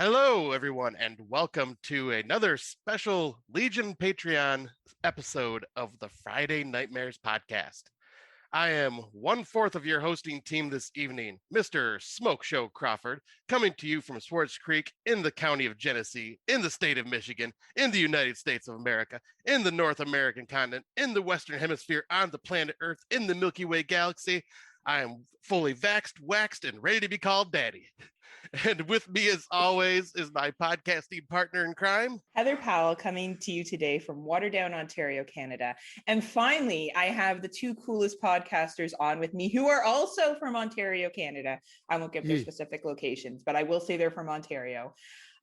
Hello, everyone, and welcome to another special Legion Patreon episode of the Friday Nightmares podcast. I am one-fourth of your hosting team this evening, Mr. Smoke Show Crawford, coming to you from Swartz Creek in the county of Genesee, in the state of Michigan, in the United States of America, in the North American continent, in the Western Hemisphere, on the planet Earth, in the Milky Way galaxy. I am fully vaxxed, waxed, and ready to be called daddy. And with me, as always, is my podcasting partner in crime, Heather Powell, coming to you today from Waterdown, Ontario, Canada. And finally, I have the two coolest podcasters on with me who are also from Ontario, Canada. I won't give their specific locations, but I will say they're from Ontario.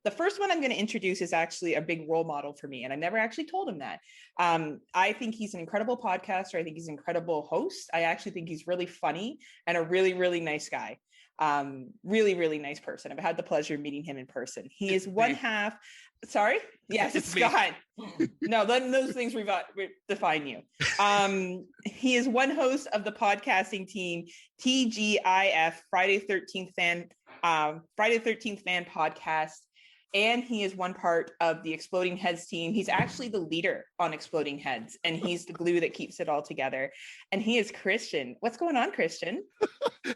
The first one I'm going to introduce is actually a big role model for me, and I never actually told him that. I think he's an incredible podcaster. I think he's an incredible host. I actually think he's really funny and a really, really nice guy. Really, really nice person. I've had the pleasure of meeting him in person. He is one half. Sorry? Yes, it's Scott. No, those things define you. He is one host of the podcasting team TGIF, Friday 13th Fan podcast. And he is one part of the Exploding Heads team. He's actually the leader on Exploding Heads, and he's the glue that keeps it all together. And he is Christian. What's going on, Christian?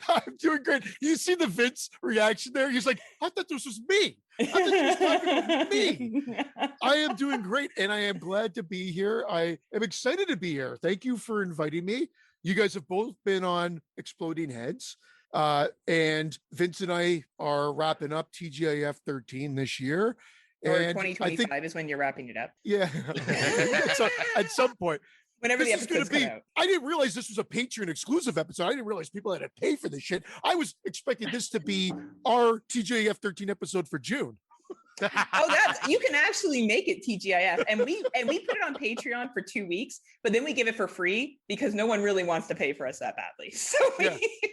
I'm doing great. You see the Vince reaction there? He's like, I thought this was me. I thought he was talking about me. I am doing great, and I am glad to be here. I am excited to be here. Thank you for inviting me. You guys have both been on Exploding Heads. And Vince and I are wrapping up TGIF 13 this year. Or 2025 is when you're wrapping it up. Yeah. So at some point. Whenever the episode's come out. I didn't realize this was a Patreon exclusive episode. I didn't realize people had to pay for this shit. I was expecting this to be our TGIF 13 episode for June. You can actually make it TGIF, and we put it on Patreon for 2 weeks, but then we give it for free because no one really wants to pay for us that badly. So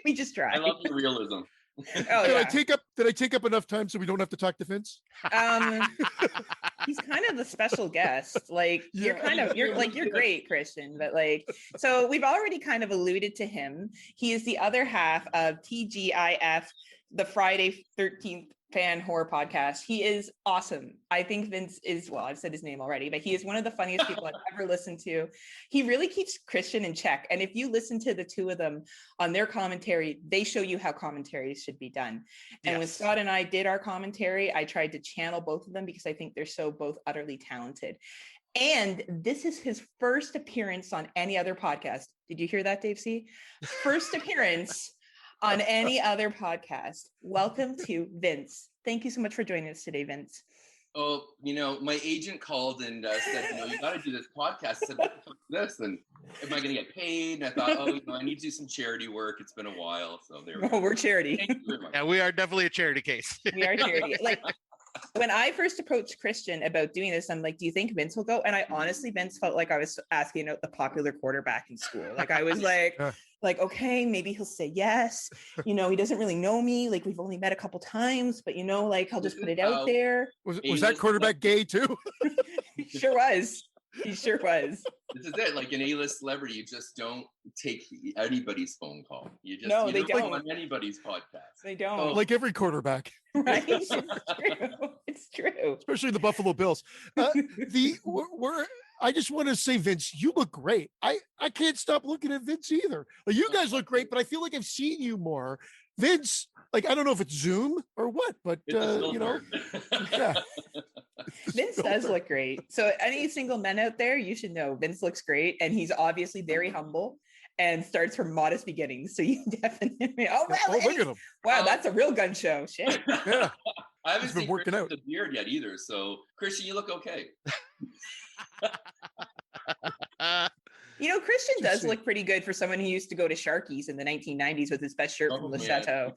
we just try. I love the realism. Did I take up enough time so we don't have to talk to Vince? He's kind of the special guest. Like you're great, Christian, but so we've already kind of alluded to him. He is the other half of TGIF, the Friday 13th Fan Horror Podcast. He is awesome. I think Vince is, well, I've said his name already, but he is one of the funniest people I've ever listened to. He really keeps Christian in check. And if you listen to the two of them on their commentary, they show you how commentaries should be done. And when Scott and I did our commentary, I tried to channel both of them because I think they're so both utterly talented. And this is his first appearance on any other podcast. Did you hear that, Dave C? First appearance on any other podcast. Welcome to Vince. Thank you so much for joining us today, Vince. Oh, my agent called and said, you got to do this podcast. I said, what the fuck is this? And am I going to get paid? And I thought, I need to do some charity work. It's been a while. So there we go. We're charity. Thank you very much. Yeah, we are definitely a charity case. We are charity. When I first approached Christian about doing this, I'm like, do you think Vince will go? And I honestly, Vince felt like I was asking out the popular quarterback in school. Like I was like, okay, maybe he'll say yes. He doesn't really know me. Like we've only met a couple times, but I'll just put it out there. Was that quarterback gay too? Sure was. He sure was. This is it. Like an A-list celebrity, you just don't take anybody's phone call. You they don't on anybody's podcast. They don't. Like every quarterback. Right? It's true. It's true. Especially the Buffalo Bills. I just want to say, Vince, you look great. I can't stop looking at Vince either. You guys look great, but I feel like I've seen you more. Vince, I don't know if it's Zoom or what, but yeah. Vince does look great. So any single men out there, you should know Vince looks great, and he's obviously very humble and starts from modest beginnings. So you definitely look at him. Wow, that's a real gun show. Shit. Yeah. I haven't been seen working Christian out with a beard yet either. So Christian, you look okay. Christian does look pretty good for someone who used to go to Sharky's in the 1990s with his best shirt from Le Chateau.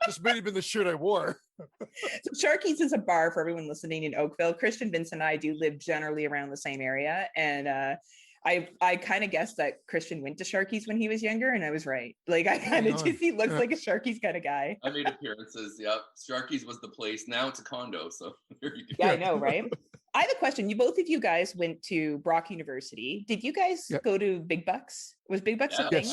This may have been the shirt I wore. So Sharky's is a bar for everyone listening in Oakville. Christian, Vince, and I do live generally around the same area. And I kind of guessed that Christian went to Sharky's when he was younger, and I was right. Like I kind of he looks like a Sharky's kind of guy. I made appearances. Yep, Sharky's was the place. Now it's a condo. So there you go. Yeah, I know, right? I have a question. Both of you guys went to Brock University. Did you guys go to Big Bucks? Was Big Bucks a thing?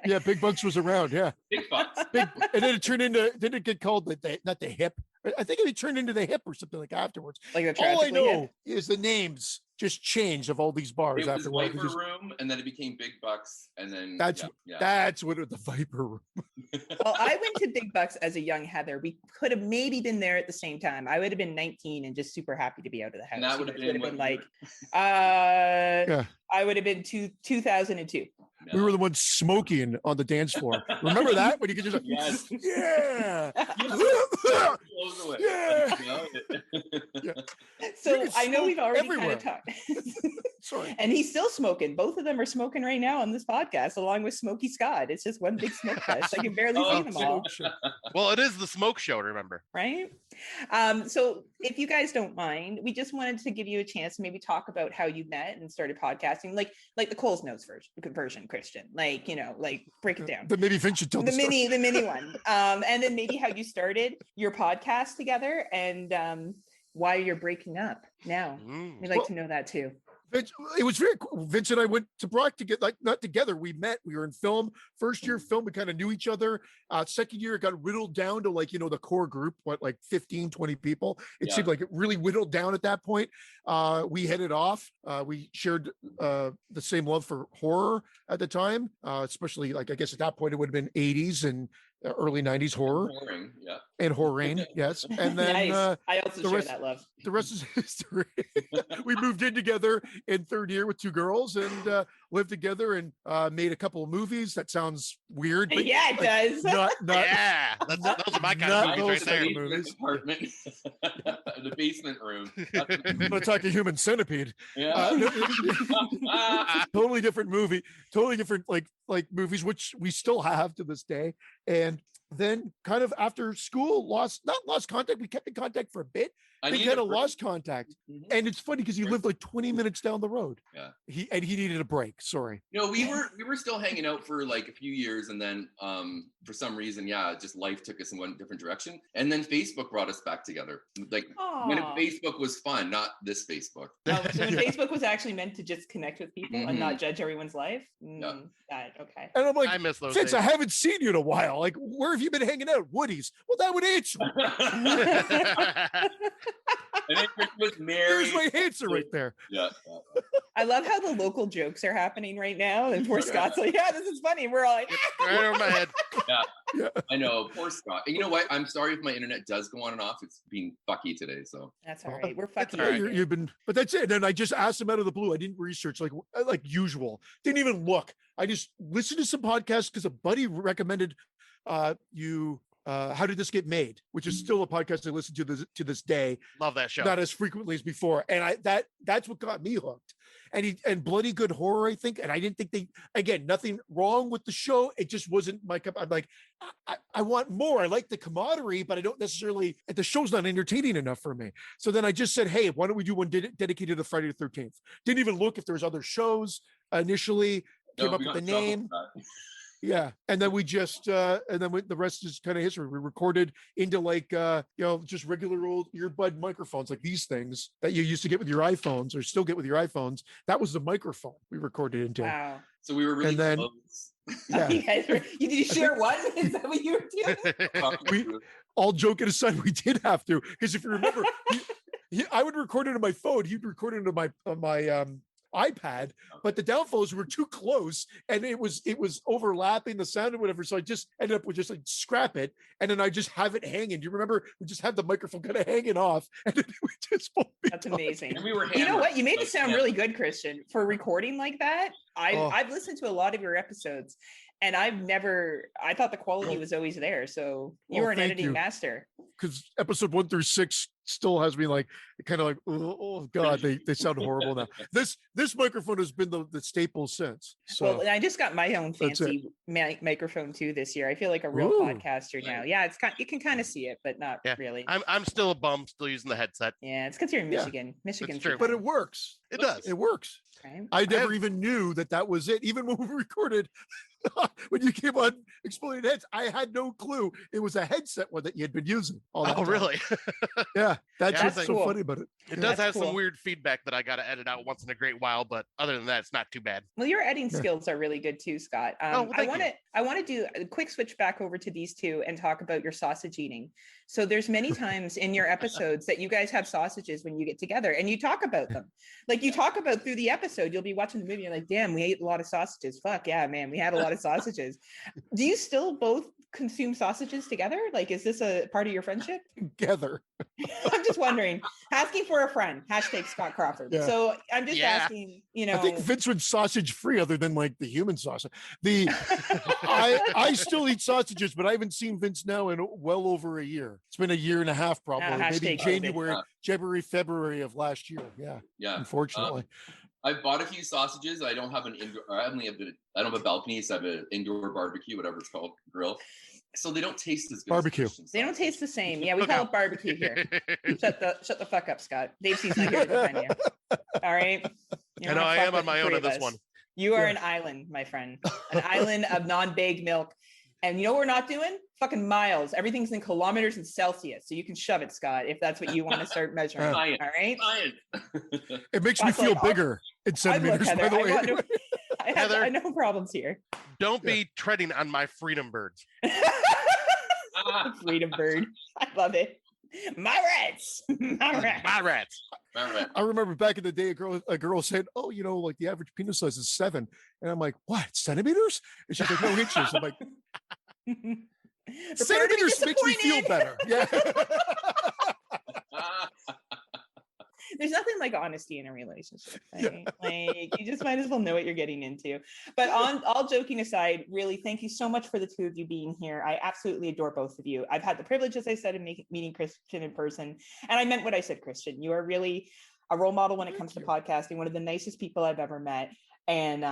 Yeah, Big Bucks was around. Yeah, Big bucks. and then it turned into. Didn't it get called not the hip? I think it turned into the hip or something like afterwards. Like the All I Tragically know Hip. is the names just changed of all these bars It was after a while. Viper Room, and then it became Big Bucks, and then That's what the Viper Room. Well, I went to Big Bucks as a young Heather. We could have maybe been there at the same time. I would have been 19 and just super happy to be out of the house. And that would have been like, Yeah. I would have been 2002. We were the ones smoking on the dance floor. Remember that when you could just Yes. yeah. Blows away. Yeah. So I know we've already kind everywhere. of talked. Sorry. And he's still smoking. Both of them are smoking right now on this podcast, along with Smokey Scott. It's just one big smoke fest. I can barely see them all. Well, it is the smoke show, remember? Right? So if you guys don't mind, we just wanted to give you a chance to maybe talk about how you met and started podcasting, like the Cole's Notes version, Christian. Like, break it down. But maybe Vince should tell the story. mini one. And then maybe how you started your podcast together and why you're breaking up now. We'd like to know that too. Vince, it was very cool. Vince and I went to Brock to get not together. We met. We were in film. First year film, we kind of knew each other. Second year, it got whittled down to the core group, 15, 20 people. It seemed like it really whittled down at that point. We headed off. We shared the same love for horror at the time, especially I guess at that point it would have been 80s and early 90s horror. And horroring, yes. And then nice. I also share that love. The rest is history. We moved in together in third year with two girls and lived together and made a couple of movies. That sounds weird. But yeah, it does. Yeah, those are my kind of movies right there. Movies. Apartment, the basement room. I'm gonna talk a Human Centipede. Yeah. Totally different movie. Totally different like movies, which we still have to this day. And then kind of after school, not lost contact. We kept in contact for a bit. We kind of lost contact. And it's funny because he lived 20 minutes down the road. Yeah. He needed a break. Sorry. We were still hanging out for a few years, and then for some reason, just life took us in one different direction. And then Facebook brought us back together. When Facebook was fun, not this Facebook. So when Facebook was actually meant to just connect with people and not judge everyone's life. Okay. And I'm like, I miss those Vince, days. I haven't seen you in a while. Like, where have you been hanging out? Woody's. Well, that would answer. And then Chris was married. There's my answer right there. Yeah. I love how the local jokes are happening right now. And poor Scott's like, yeah, this is funny. We're all like, right over my head. Yeah. I know. Poor Scott. And you know what? I'm sorry if my internet does go on and off. It's being fucky today. So that's all right. We're fucking. All right. You've been, but that's it. And I just asked him out of the blue. I didn't research like usual. Didn't even look. I just listened to some podcasts because a buddy recommended How Did This Get Made, which is still a podcast I listen to this day. Love that show. Not as frequently as before. And that's what got me hooked. And Bloody Good Horror, I think. And I didn't think nothing wrong with the show. It just wasn't my cup. I'm like, I want more. I like the camaraderie, but I don't necessarily, the show's not entertaining enough for me. So then I just said, hey, why don't we do one dedicated to Friday the 13th? Didn't even look if there was other shows initially. Came up with the name. Yeah. And then we just, the rest is kind of history. We recorded into just regular old earbud microphones, like these things that you used to get with your iPhones or still get with your iPhones. That was the microphone we recorded into. Wow. So we were really close. Yeah. Did you share one? Is that what you were doing? All joking aside, we did have to, because if you remember, I would record it on my phone. He'd record it on my iPad, but the downfalls were too close and it was overlapping the sound or whatever. So I just ended up with just scrap it. And then I just have it hanging. Do you remember? We just had the microphone kind of hanging off and then we just That's amazing. And we were you know what? You made it sound really good, Christian, for recording like that. I've listened to a lot of your episodes and I thought the quality was always there. So you were an editing master. Because episode 1 through 6 still has me oh God, they sound horrible now. This microphone has been the staple since. So well, and I just got my own fancy microphone too this year. I feel like a real podcaster now. Yeah, you can kind of see it, but not really. I'm still a bum, still using the headset. Yeah, it's because you're in Michigan. Michigan's true. But it works. It does. It works. Okay. I never even knew that was it. Even when we recorded, when you came on Exploding Heads, I had no clue it was a headset one that you had been using. Oh, really? Yeah. Yeah, that's Yeah, what's that's so cool. funny about it. It Yeah. does have That's some cool. weird feedback that I got to edit out once in a great while, but other than that, it's not too bad. Well, your editing Yeah. skills are really good too, Scott. Well, thank you. I want to do a quick switch back over to these two and talk about your sausage eating. So there's many times in your episodes that you guys have sausages when you get together and you talk about them. Like you talk about through the episode, you'll be watching the movie, you're like, damn, we ate a lot of sausages. Fuck yeah, man, we had a lot of sausages. Do you still both consume sausages together? Like, is this a part of your friendship? Together. I'm just wondering, asking for a friend, hashtag Scott Crawford. Yeah. So I'm just Yeah. asking, you know. I think Vince was sausage free, other than like the human sausage. I still eat sausages, but I haven't seen Vince now in well over a year. It's been a year and a half, probably. Maybe hashtag COVID. February of last year. Yeah. Yeah. Unfortunately. I've bought a few sausages. I don't have an indoor. I don't have a balcony, so I have an indoor barbecue, whatever it's called, grill. So they don't taste as good. Barbecue. They don't taste the same. Yeah, we Okay. call it barbecue here. Shut the fuck up, Scott. Dave C's not here to defend you. All right. You I don't know wanna I fuck am with on my the own three on of this us. one. You are Yeah. an island, my friend. An island of non-baked milk. And you know what we're not doing? Fucking miles. Everything's in kilometers and Celsius. So you can shove it, Scott, if that's what you want to start measuring. All Science. right. Science. It makes me Scott's feel like, bigger in I've centimeters, looked, by Heather. the way. I got no, I have Heather. no problems here. Don't be treading on my freedom birds. Freedom bird. I love it. My rats. My rats. My rats. All right. I remember back in the day, a girl said, "Oh, you know, like the average penis size is 7," and I'm like, "What, centimeters?" And she's like, "No inches." I'm like, Prepare to be "Centimeters makes me feel disappointed. better." Yeah. There's nothing like honesty in a relationship. Yeah. Right? Like you just might as well know what you're getting into. But on all joking aside, really, thank you so much for the two of you being here. I absolutely adore both of you. I've had the privilege, as I said, of meeting Christian in person, and I meant what I said, Christian. You are really a role model when it comes to podcasting. One of the nicest people I've ever met. And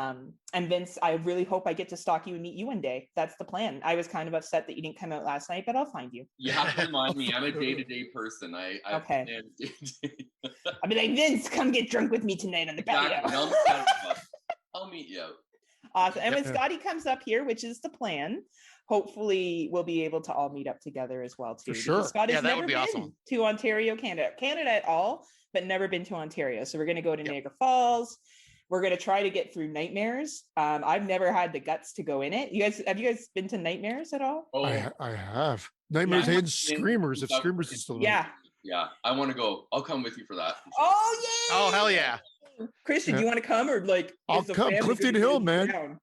Vince, I really hope I get to stalk you and meet you one day. That's the plan. I was kind of upset that you didn't come out last night, but I'll find you. You have to remind me. I'm a day-to-day person. Okay. I'll be like, Vince, come get drunk with me tonight on the patio. I'll meet you out. Awesome. And when Yeah. Scotty comes up here, which is the plan, hopefully we'll be able to all meet up together as well too. For sure. Because Scott has Yeah, that never would be been awesome. to Ontario, Canada at all, but never been to Ontario. So we're going to go to Yep. Niagara Falls. We're going to try to get through Nightmares. I've never had the guts to go in it. Have you guys been to Nightmares at all? Oh, I have Nightmares Yeah. and Screamers. If Screamers is still Yeah. yeah. I want to go. I'll come with you for that. Oh yeah. Oh, hell yeah. Christian, Yeah. do you want to come or like? I'll is the come. family Clifton gonna Hill, be man. down?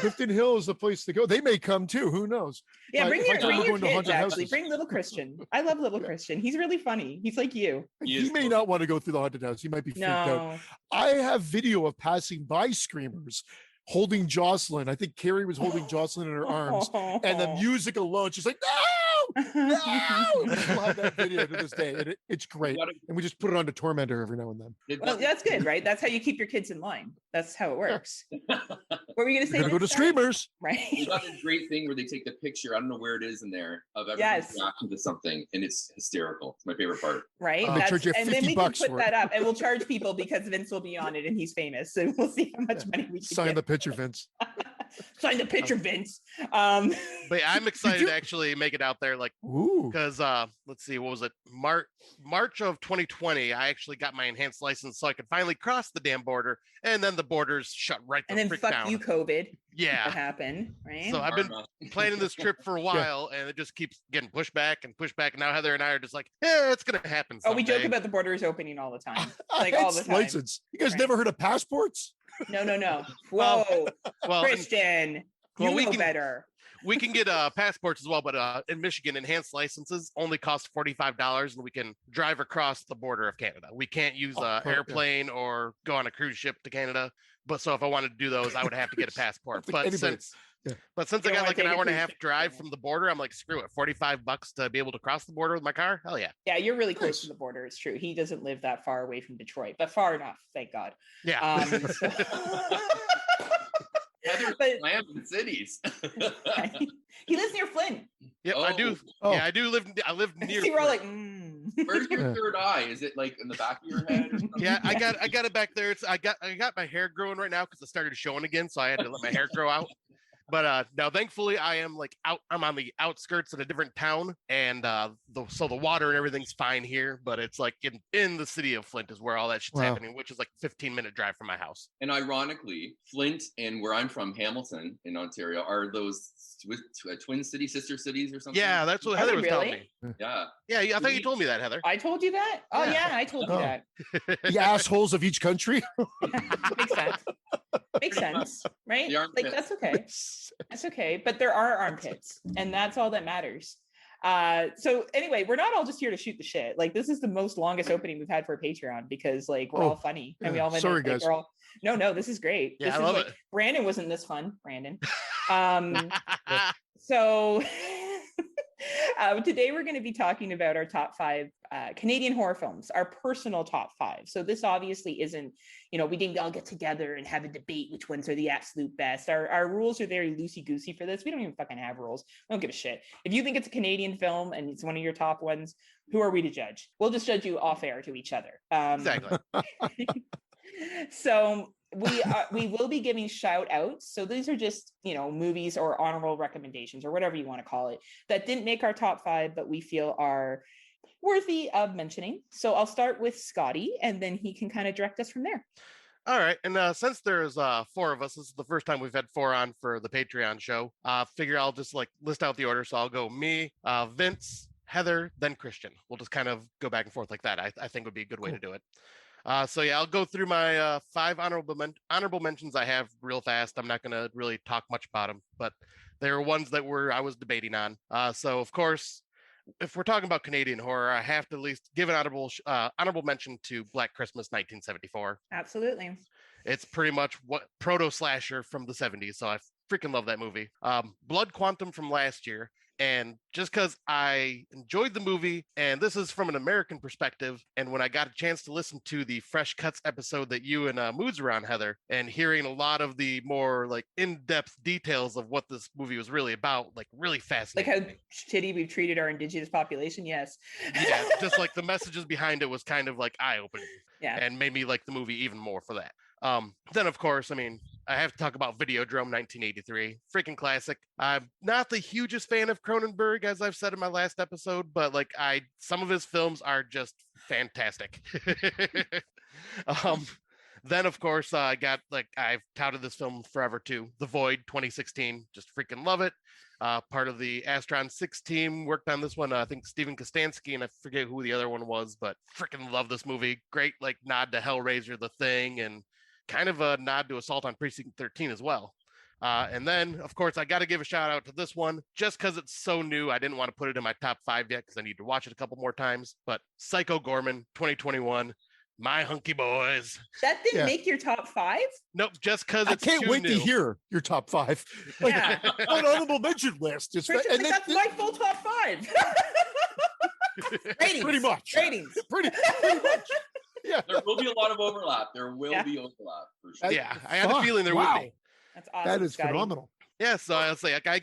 Clifton Hill is the place to go. They may come too. Who knows? Yeah, Like, bring if I your, told bring him your we're going to kids, haunted actually. houses. Bring little Christian. I love little Christian. He's really funny. He's like you. He may not want to go through the haunted house. He might be freaked out. No. I have video of passing by Screamers holding Jocelyn. I think Keri was holding Jocelyn in her arms. And the music alone, she's like, no, no. We still have that video to this day. And it's great. And we just put it on to Tormentor every now and then. Well, that's good, right? That's how you keep your kids in line. That's how it works. What were you going to We're say? going to go to Scott? Screamers. We Right. got this great thing where they take the picture. I don't know where it is in there of everyone's Yes. reaction to something, and it's hysterical. It's my favorite part. Right. And they charge you and then 50 we can bucks put for that it. up and we'll charge people because Vince will be on it and he's famous. So we'll see how much money we can Sign get. the picture, Vince. Sign the picture, Vince. But yeah, I'm excited you- to actually make it out there. Like, Ooh. because let's see, what was it? March of 2020, I actually got my enhanced license so I could finally cross the damn border, and then the borders shut right the And then frick fuck down. you, COVID. That Yeah. happened, right? So I've been Karma. planning this trip for a while, and it just keeps getting pushed back and pushed back. And now Heather and I are just like, yeah, it's gonna happen. Oh, we joke someday." about the borders opening all the time. Like It's all the time. license. You guys Right. never heard of passports? No. Well, Whoa, Well, Christian, well, you we know can- better. we can get passports as well, but in Michigan, enhanced licenses only cost $45, and we can drive across the border of Canada. We can't use Oh, an perfect. airplane or go on a cruise ship to Canada. But so if I wanted to do those, I would have to get a passport. think But anybody- since Yeah. but since You I don't got wanna like an take a hour and a cruise half ship. drive from the border, I'm like, screw it, $45 to be able to cross the border with my car. Hell yeah. Yeah, you're really close Nice. to the border. It's true. He doesn't live that far away from Detroit, but far enough, thank God. Yeah. So- Heather But- slammed in cities. he lives near Flint. Yep, I do. Oh. Yeah, I live near. See, we're all Flint. like, Where's your Yeah. third eye? Is it like in the back of your head? Or something? Yeah, I got it back there. I got my hair growing right now because it started showing again, so I had to let my hair grow out. But now, thankfully, I am like out. I'm on the outskirts in a different town, and so the water and everything's fine here. But it's like in the city of Flint is where all that shit's happening, which is like 15-minute drive from my house. And ironically, Flint and where I'm from, Hamilton in Ontario, are those twin city, sister cities or something? Yeah, that's what Heather was telling me. Yeah. Yeah, I thought you told me that, Heather. I told you that? Oh, yeah, I told you that. The assholes of each country. Makes sense. Makes sense, right? Like, that's okay. That's okay. But there are armpits, and that's all that matters. So anyway, we're not all just here to shoot the shit. Like, this is the most longest opening we've had for Patreon because like we're all funny and we all went sorry, in, like, guys. No, this is great. Yeah, this I is love like, it. Brandon wasn't this fun, Brandon. So today we're going to be talking about our top 5 Canadian horror films, our personal top 5. So this obviously isn't, we didn't all get together and have a debate which ones are the absolute best. Our rules are very loosey-goosey for this. We don't even fucking have rules. We don't give a shit. If you think it's a Canadian film and it's one of your top ones, who are we to judge? We'll just judge you off air to each other. Exactly. So we will be giving shout outs. So these are just, movies or honorable recommendations or whatever you want to call it that didn't make our top 5, but we feel are worthy of mentioning. So I'll start with Scotty and then he can kind of direct us from there. All right. And since there's 4 of us, this is the first time we've had 4 on for the Patreon show. Figure I'll just like list out the order. So I'll go me, Vince, Heather, then Christian. We'll just kind of go back and forth like that. I think would be a good way to do it. So yeah, I'll go through my 5 honorable mentions I have real fast. I'm not going to really talk much about them, but there are ones that I was debating on. So of course, if we're talking about Canadian horror, I have to at least give an honorable mention to Black Christmas 1974. Absolutely. It's pretty much what proto slasher from the 70s. So I freaking love that movie. Blood Quantum from last year. And just because I enjoyed the movie, and this is from an American perspective, and when I got a chance to listen to the Fresh Cuts episode that you and Moods were on, Heather, and hearing a lot of the more like in-depth details of what this movie was really about, like really fascinating. Like how shitty we've treated our indigenous population, yes. Yeah, just like the messages behind it was kind of like eye-opening. Yeah. And made me like the movie even more for that. Then, of course, I have to talk about Videodrome 1983. Freaking classic. I'm not the hugest fan of Cronenberg, as I've said in my last episode, but like some of his films are just fantastic. Then, of course, I've touted this film forever too. The Void 2016. Just freaking love it. Part of the Astron 6 team worked on this one. I think Steven Kostanski, and I forget who the other one was, but freaking love this movie. Great like nod to Hellraiser, The Thing, and kind of a nod to Assault on Precinct 13 as well. And then, of course, I got to give a shout out to this one just because it's so new. I didn't want to put it in my top 5 yet because I need to watch it a couple more times. But Psycho Gorman 2021. My hunky boys. That didn't make your top 5? Nope, just because it's I can't wait to hear your top 5. Like, Yeah. an honorable mention list. And that's my full top 5. Ratings. Pretty much. Ratings. Pretty much. Yeah. There will be a lot of overlap. There will be overlap for sure. Yeah, I had a feeling there would be. That's awesome. That is Scotty. phenomenal. Yeah, so I'll say, like I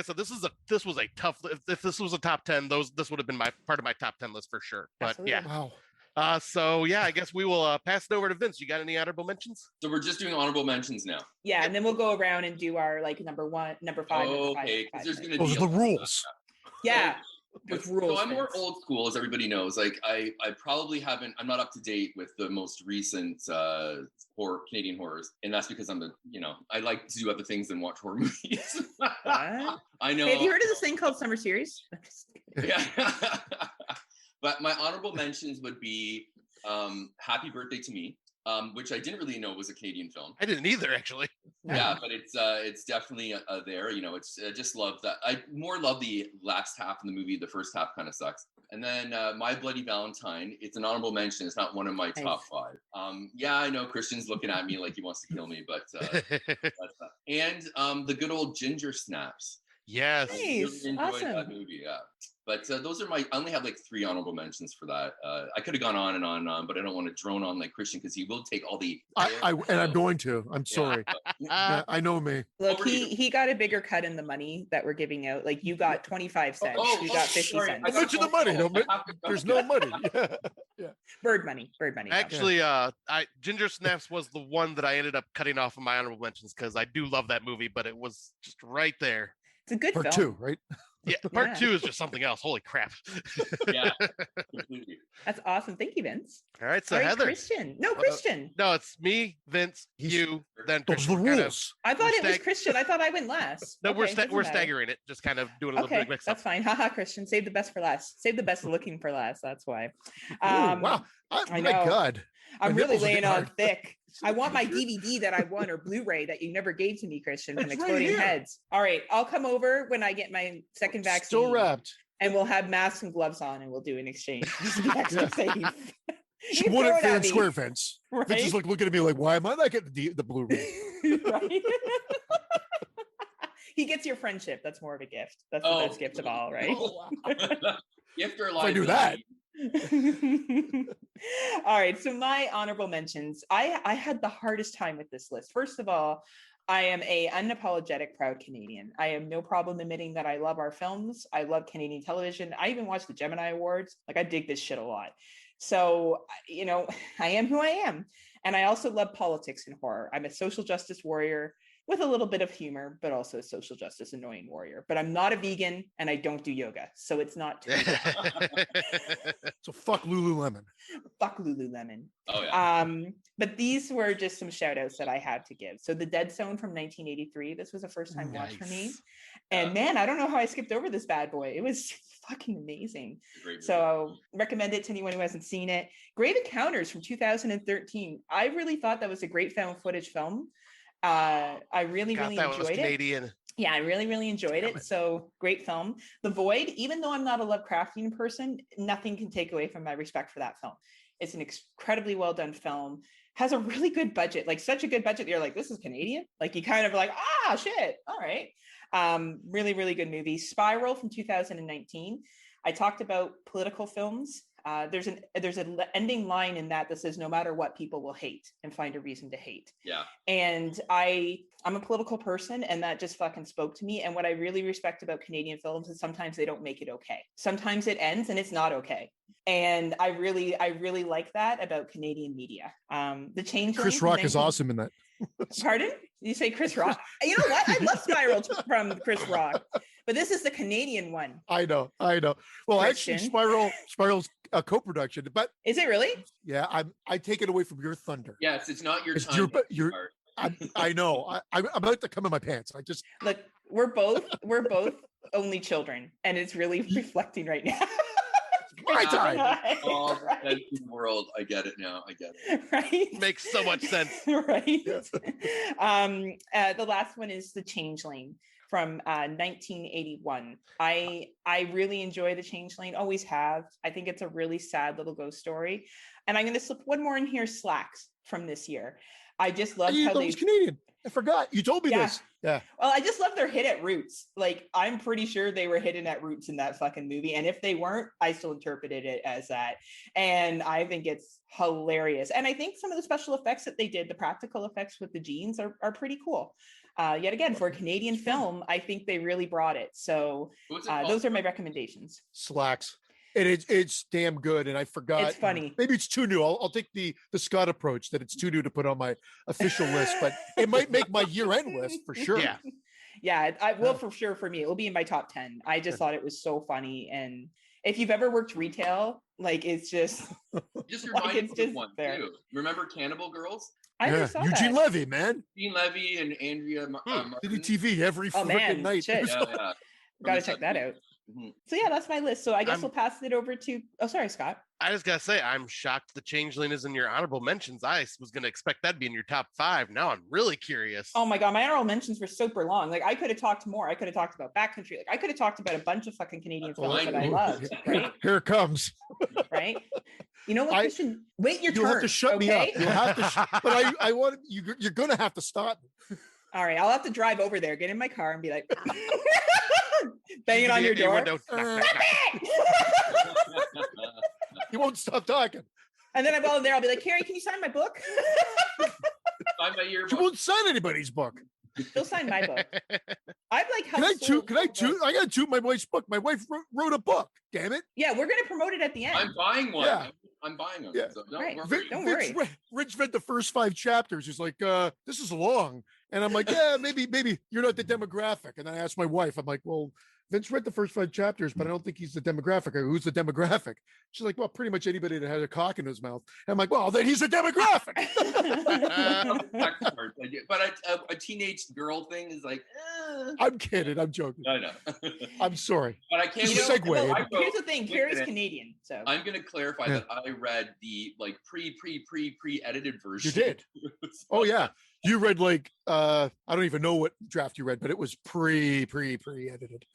said, this was a tough. If this was a top 10, this would have been part of my top 10 list for sure. But Absolutely. yeah. Wow. So yeah, I guess we will pass it over to Vince. You got any honorable mentions? So we're just doing honorable mentions now. Yeah, and then we'll go around and do our like number 1, number 5. Okay, because there's going to Those be are the rules. Yeah. With rules. So I'm more Vince. old school, as everybody knows. Like I probably haven't. I'm not up to date with the most recent Canadian horrors, and that's because I like to do other things than watch horror movies. What? I know. Hey, have you heard of this thing called Summer Series? Yeah. But my honorable mentions would be Happy Birthday to Me, which I didn't really know was a Canadian film. I didn't either, actually. Yeah, but it's definitely there. It's I just love that. I more love the last half of the movie. The first half kind of sucks. And then My Bloody Valentine. It's an honorable mention. It's not one of my top 5. Yeah, I know Christian's looking at me like he wants to kill me, but and the good old Ginger Snaps. Yes. I really enjoyed Awesome. that movie. Yeah. But those are I only have like 3 honorable mentions for that. I could have gone on and on, but I don't want to drone on like Christian because he will take all the. And I'm going to. I'm sorry. I know me. Look, he got a bigger cut in the money that we're giving out. Like you got 25 cents. You got 50 cents. I mentioned the money. There's no money. Yeah. Bird money. Actually, Ginger Snaps was the one that I ended up cutting off of my honorable mentions because I do love that movie, but it was just right there. It's a good Part film. 2, right? Yeah, part 2 is just something else. Holy crap. Yeah, completely. That's awesome. Thank you, Vince. All right, so Heather. Christian. No, No, it's me, Vince, you, then Those are the Christian. rules. I thought it was Christian. I thought I went last. No, Okay, we're staggering it, just kind of doing a little bit of mix up. That's fine. Haha, Christian. Save the best for last. Save the best looking for last. That's why. Wow. I My know. God. I'm My really nipples are laying getting on hard. thick. I want my DVD that I won or Blu-ray that you never gave to me, Christian, from It's right Exploding here. Heads. All right, I'll come over when I get my second vaccine. Still wrapped. And we'll have masks and gloves on and we'll do an exchange. Just to be extra safe. She You wouldn't throw it fair at and me, square, Vince. right? Vince is like looking at me like, why am I not getting the Blu-ray? Right? He gets your friendship. That's more of a gift. That's the best gift of all, right? Oh, wow. Gift or If I do that. All right. So my honorable mentions. I had the hardest time with this list. First of all, I am a unapologetic proud Canadian. I have no problem admitting that I love our films. I love Canadian television. I even watch the Gemini Awards. Like I dig this shit a lot. So, I am who I am. And I also love politics and horror. I'm a social justice warrior with a little bit of humor, but also a social justice annoying warrior. But I'm not a vegan and I don't do yoga. So it's not too So fuck Lululemon. fuck Lululemon. Oh yeah. But these were just some shout outs that I had to give. So The Dead Zone from 1983. This was a first time watch for me. And man, I don't know how I skipped over this bad boy. It was fucking amazing. So recommend it to anyone who hasn't seen it. Grave Encounters from 2013. I really thought that was a great found footage film. I really enjoyed it. Canadian. Yeah, I really enjoyed it. So great film. The Void, even though I'm not a Lovecraftian person, nothing can take away from my respect for that film. It's an incredibly well done film. Has a really good budget, like such a good budget. You're like, this is Canadian. Like you kind of like, shit. All right. Really good movie. Spiral from 2019. I talked about political films. There's an ending line in that says no matter what, people will hate and find a reason to hate. Yeah. And I'm a political person and that just fucking spoke to me. And what I really respect about Canadian films is sometimes they don't make it okay. Sometimes it ends and it's not okay. And I really like that about Canadian media. The Changeling. Chris Rock is awesome in that. Pardon? You say Chris Rock? You know what? I love Spiral from Chris Rock, but this is the Canadian one. I know. Well, Christian. actually, Spiral's a co-production, but is it really? Yeah, I take it away from your thunder. Yes, it's not your It's time. I know. I'm about to come in my pants. I just look. We're both only children, and it's really reflecting right now. My time. All the sense in the world. I get it now. I get it. Right. Makes so much sense. Right. The last one is The Changeling from 1981. I really enjoy The Changeling. Always have. I think it's a really sad little ghost story. And I'm going to slip one more in here. Slacks from this year. I just love how they. Canadian. I forgot. You told me this. Yeah. Well, I just love their hit at Roots. Like, I'm pretty sure they were hitting at Roots in that fucking movie. And if they weren't, I still interpreted it as that. And I think it's hilarious. And I think some of the special effects that they did, the practical effects with the jeans are pretty cool. Yet again, for a Canadian film, I think they really brought it. So those are my recommendations. Slacks. And it's damn good. And I forgot. It's funny. Maybe it's too new. I'll take the Scott approach that it's too new to put on my official list, but it might make my year-end list for sure. Yeah. Yeah, I will for sure. For me, it will be in my top 10. I just thought it was so funny. And if you've ever worked retail, like it's just reminded me of one too. Remember Cannibal Girls? I never saw Eugene that. Levy, man. Eugene Levy and Andrea Did TV every freaking night. Shit. Yeah. Gotta check that out. Mm-hmm. So yeah, that's my list. So I guess we'll pass it over to. Oh, sorry, Scott. I just gotta say, I'm shocked The Changeling is in your honorable mentions. I was gonna expect that to be in your top 5. Now I'm really curious. Oh my god, my honorable mentions were super long. Like I could have talked more. I could have talked about Backcountry. Like I could have talked about a bunch of fucking Canadian films that I loved. Right? Here it comes. Right. You know what, Christian? Wait your turn. You'll have to shut me up. You'll have to. But I want you. You're gonna have to stop. All right, I'll have to drive over there, get in my car, and be like, banging on your door. Window. He won't stop talking. And then I go in there. I'll be like, Keri, can you sign my book? Sign my yearbook. She won't sign anybody's book. He'll sign my book. I've like Can I toot? I gotta toot my wife's book. My wife wrote a book. Damn it. Yeah, we're gonna promote it at the end. I'm buying one. Yeah. I'm buying them. Yeah. So don't Right. worry. Don't worry. Rich read the first 5 chapters. He's like, this is long. And I'm like, yeah, maybe you're not the demographic. And then I asked my wife, I'm like, well, Vince read the first 5 chapters, but I don't think he's the demographic. Or who's the demographic? She's like, well, pretty much anybody that has a cock in his mouth. And I'm like, well, then he's a demographic. But a teenage girl thing is like, I'm kidding. I'm joking. I know. I'm sorry. But I can't Segue. Well, I wrote- here's the thing, Keri's Canadian, so I'm going to clarify that I read the like pre-edited version. You did. Oh yeah. You read like I don't even know what draft you read, but it was pre-edited.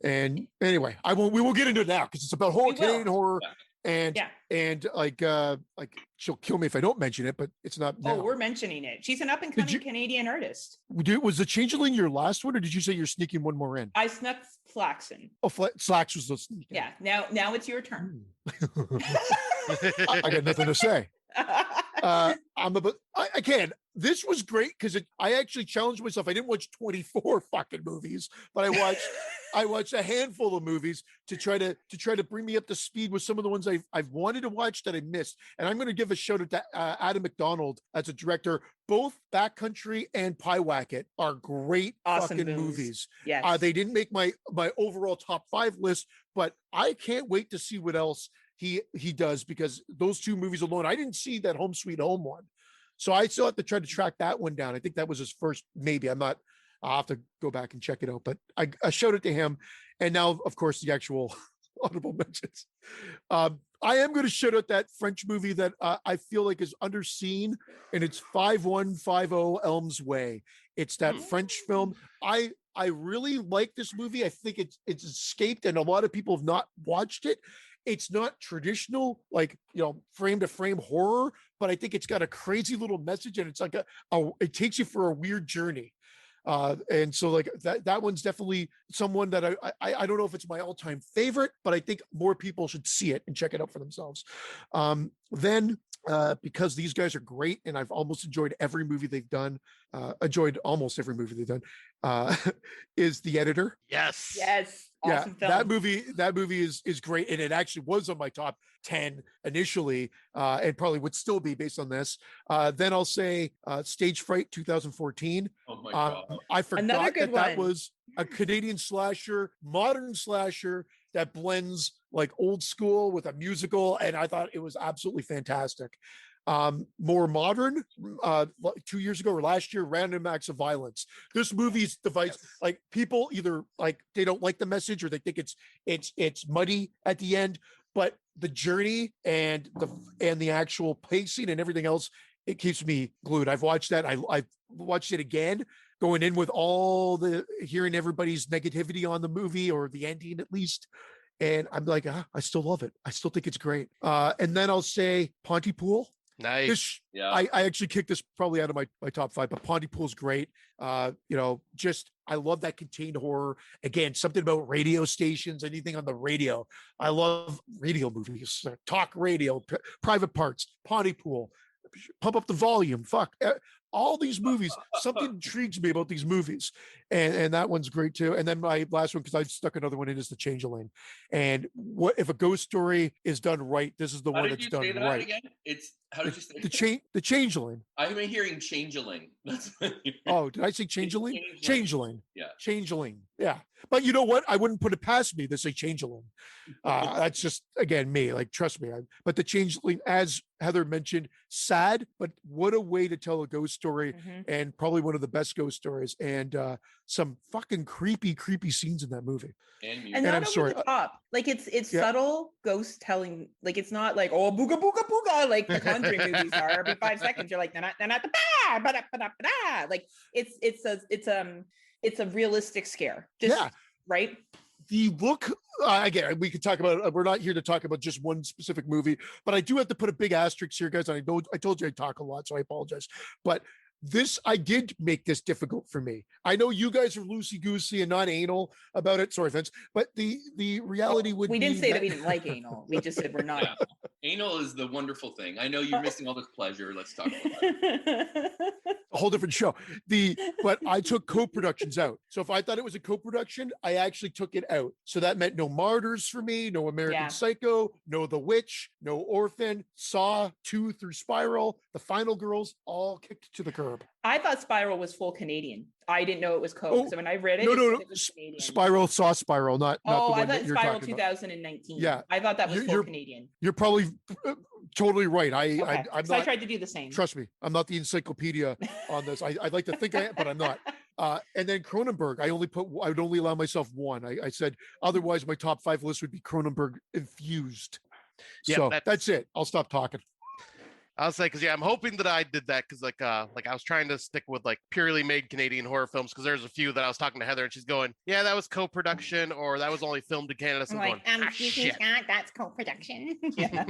And anyway, we will get into it now because it's about Canadian horror. Yeah. And like she'll kill me if I don't mention it, but it's not now. Oh, we're mentioning it. She's an up and coming Canadian artist. Was the Changeling your last one, or did you say you're sneaking one more in? I snuck Flaxen. Oh, Slacks was the sneak. Yeah. Now it's your turn. I got nothing to say. Again, this was great because I actually challenged myself. I didn't watch 24 fucking movies, but I watched a handful of movies to try to bring me up to speed with some of the ones I've wanted to watch that I missed. And I'm going to give a shout out to Adam McDonald as a director. Both Backcountry and Pie Wacket are great Awesome fucking movies. Yes. They didn't make my overall top 5 list, but I can't wait to see what else he does, because those 2 movies alone, I didn't see that Home Sweet Home one. So I still have to try to track that one down. I think that was his first, maybe. I'll have to go back and check it out, but I showed it to him. And now, of course, the actual honorable mentions. I am going to shout out that French movie that I feel like is underseen, and it's 5150 Elm's Way. It's that French film. I really like this movie. I think it's escaped, and a lot of people have not watched it. It's not traditional, like, frame to frame horror, but I think it's got a crazy little message, and it's like it takes you for a weird journey. And so like that one's definitely someone that I don't know if it's my all-time favorite, but I think more people should see it and check it out for themselves. Then because these guys are great, and I've almost enjoyed every movie they've done, is The Editor. Yes. Awesome film. That movie is great, and it actually was on my top 10 initially, and probably would still be based on this. Then I'll say Stage Fright 2014. Oh my God. I forgot that one. was a Canadian slasher, modern slasher that blends like old school with a musical, and I thought it was absolutely fantastic. More modern, 2 years ago or last year, Random Acts of Violence. This movie's device, like, people either like they don't like the message, or they think it's muddy at the end, but the journey and the actual pacing and everything else, it keeps me glued. I've watched that. I've watched it again, going in with all hearing everybody's negativity on the movie, or the ending at least. And I'm like, I still love it. I still think it's great. And then I'll say Pontypool. Nice. I actually kicked this probably out of my top 5, but Pontypool's great. I love that contained horror. Again, something about radio stations, anything on the radio. I love radio movies, talk radio, Private Parts, Pontypool, Pump Up the Volume. Fuck. All these movies, something intrigues me about these movies. And that one's great too. And then my last one, because I stuck another one in, is The Changeling. And what if a ghost story is done right, this is the one that's done right. Again? How did you say the Changeling? I've been hearing Changeling. Oh, did I say Changeling? Changeling. Yeah. Changeling. Yeah. But you know what? I wouldn't put it past me to say Changeling. That's just, again, me. Like, trust me. But The Changeling, as Heather mentioned, sad, but what a way to tell a ghost story, and probably one of the best ghost stories, and some fucking creepy scenes in that movie. And not over the top. Like, it's subtle ghost telling. Like, it's not like, oh, booga booga booga, like the Conjuring movies are. Every 5 seconds you're like, like it's a realistic scare. Right. The look, again, we could talk about, we're not here to talk about just one specific movie, but I do have to put a big asterisk here, guys. I know I told you I talk a lot, so I apologize. But I did make this difficult for me. I know you guys are loosey goosey and not anal about it. Sorry, Vince, but the reality would we be didn't say that we didn't like anal. We just said we're not. Yeah. Anal is the wonderful thing. I know you're missing all this pleasure. Let's talk about that. A whole different show. But I took co-productions out. So if I thought it was a co-production, I actually took it out. So that meant no Martyrs for me, no American Psycho, no The Witch, no Orphan, Saw 2 through Spiral, The Final Girls, all kicked to the curb. I thought Spiral was full Canadian. I didn't know it was Coke. So when I read it, no. It was Canadian. Saw Spiral, not the one that you're Spiral talking 2019. Yeah, I thought that was full Canadian. You're probably totally right. I'm so not. I tried to do the same. Trust me, I'm not the encyclopedia on this. I'd like to think I am, but I'm not. And then Cronenberg, I would only allow myself one. I said otherwise my top 5 list would be Cronenberg infused. Yeah, so that's it. I'll stop talking. I'll say, because I'm hoping that I did that because like I was trying to stick with like purely made Canadian horror films, because there's a few that I was talking to Heather and she's going, yeah, that was co-production or that was only filmed in Canada. So I'm going, shit. That's co-production. Yeah.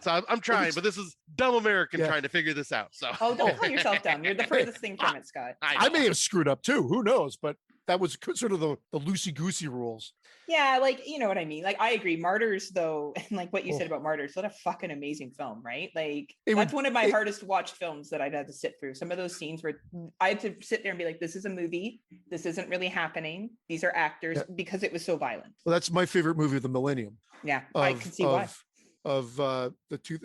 So I'm trying, but this is dumb American trying to figure this out. So don't call yourself dumb. You're the furthest thing from it, Scott. I may have screwed up too. Who knows? But that was sort of the loosey-goosey rules. Yeah, like, you know what I mean? Like, I agree. Martyrs, though, and like what you said about Martyrs, what a fucking amazing film, right? Like, that's one of my hardest to watch films that I'd had to sit through. Some of those scenes where I had to sit there and be like, this is a movie. This isn't really happening. These are actors, because it was so violent. Well, that's my favorite movie of the millennium. Yeah, I can see why. Of the two,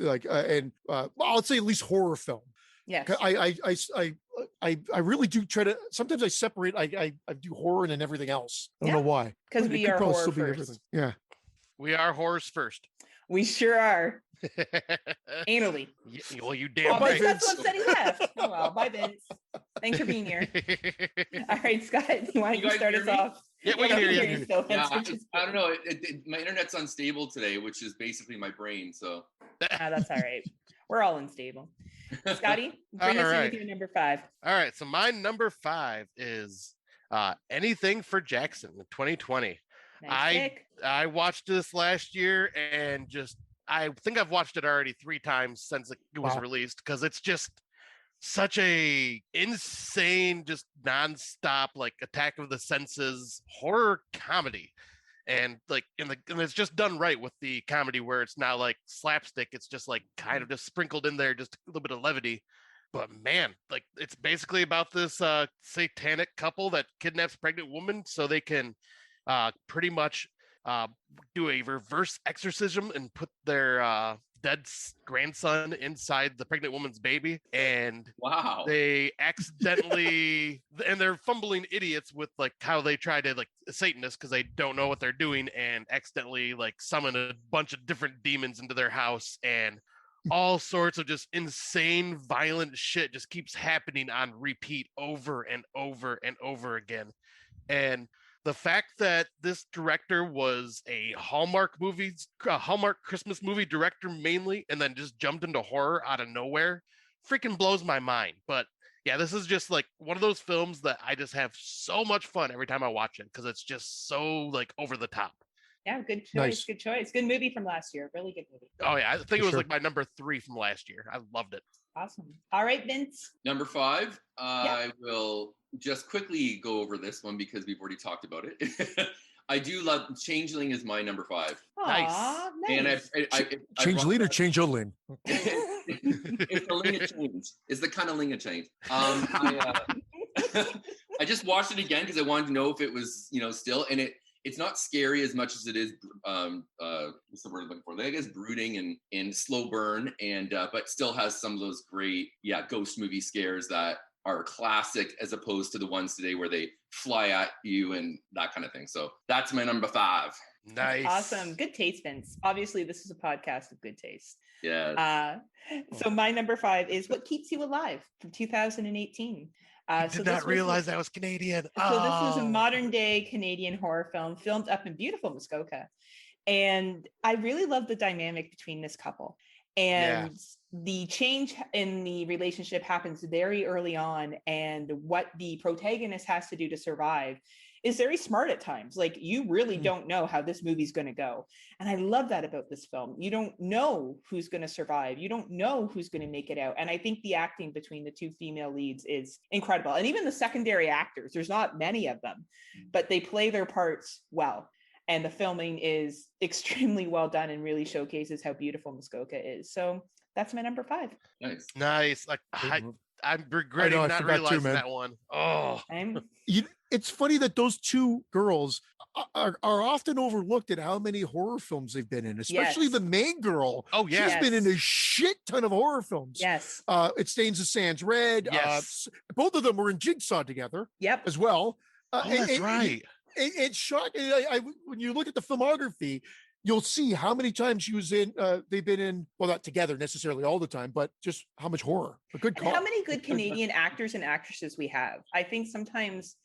I'll say at least horror film. Yes. I really do try to. Sometimes I separate. I do horror and then everything else. I don't know why. Because we are horror first. Yeah, we are horrors first. We sure are. Anally. Well, you damn right. That's what said he left. Oh well, bye Vince. Thanks for being here. All right, Scott, why don't you start us off? Yeah, we can hear you. I don't know. My internet's unstable today, which is basically my brain. So that's all right. We're all unstable. Scotty, bring us in with your number 5. All right. So my number 5 is Anything for Jackson in 2020. Nice I watched this last year and I think I've watched it already 3 times since it was released, because it's just such a insane, just nonstop, like Attack of the Senses horror comedy. And like and it's just done right with the comedy, where it's not like slapstick, it's just like kind of just sprinkled in there, just a little bit of levity. But man, like it's basically about this satanic couple that kidnaps a pregnant woman so they can pretty much do a reverse exorcism and put their dead grandson inside the pregnant woman's baby. And they accidentally and they're fumbling idiots with like how they try to, like, Satanists, because they don't know what they're doing, and accidentally like summon a bunch of different demons into their house, and all sorts of just insane violent shit just keeps happening on repeat over and over and over again. And the fact that this director was a Hallmark Christmas movie director mainly, and then just jumped into horror out of nowhere, freaking blows my mind. But yeah, this is just like one of those films that I just have so much fun every time I watch it, because it's just so like over the top. Yeah, good choice. Nice. Good choice. Good movie from last year. Really good movie. Oh yeah, I think it was like my number 3 from last year. I loved it. Awesome. All right, Vince. Number 5. I will just quickly go over this one because we've already talked about it. I do love Changeling is my number 5. Nice. And Changeling or Changeling? It's the ling of change. It's the kind of ling of change. I just watched it again because I wanted to know if it was, still, and it's not scary as much as it is what's the word I'm looking for? I guess brooding and slow burn, and but still has some of those great ghost movie scares that are classic, as opposed to the ones today where they fly at you and that kind of thing. So that's my number 5. Nice. Awesome. Good taste, Vince. Obviously, this is a podcast of good taste. Yeah. So my number 5 is What Keeps You Alive from 2018. I did not realize that was Canadian. So this was a modern day Canadian horror film filmed up in beautiful Muskoka. And I really love the dynamic between this couple. And the change in the relationship happens very early on. And what the protagonist has to do to survive is very smart at times. Like, you really don't know how this movie's going to go. And I love that about this film. You don't know who's going to survive. You don't know who's going to make it out. And I think the acting between the two female leads is incredible. And even the secondary actors, there's not many of them, but they play their parts well. And the filming is extremely well done and really showcases how beautiful Muskoka is. So that's my number 5. Nice. Like, I'm regretting not realizing that one. Oh, it's funny that those two girls are often overlooked at how many horror films they've been in, especially the main girl. Oh, yeah. She's been in a shit ton of horror films. Yes. It Stains the Sands Red. Yes. Both of them were in Jigsaw together. Yep. As well. That's right. It's shocking. When you look at the filmography, you'll see how many times she was in. They've been in, well, not together necessarily all the time, but just how much horror. A good call. And how many good Canadian actors and actresses we have. I think sometimes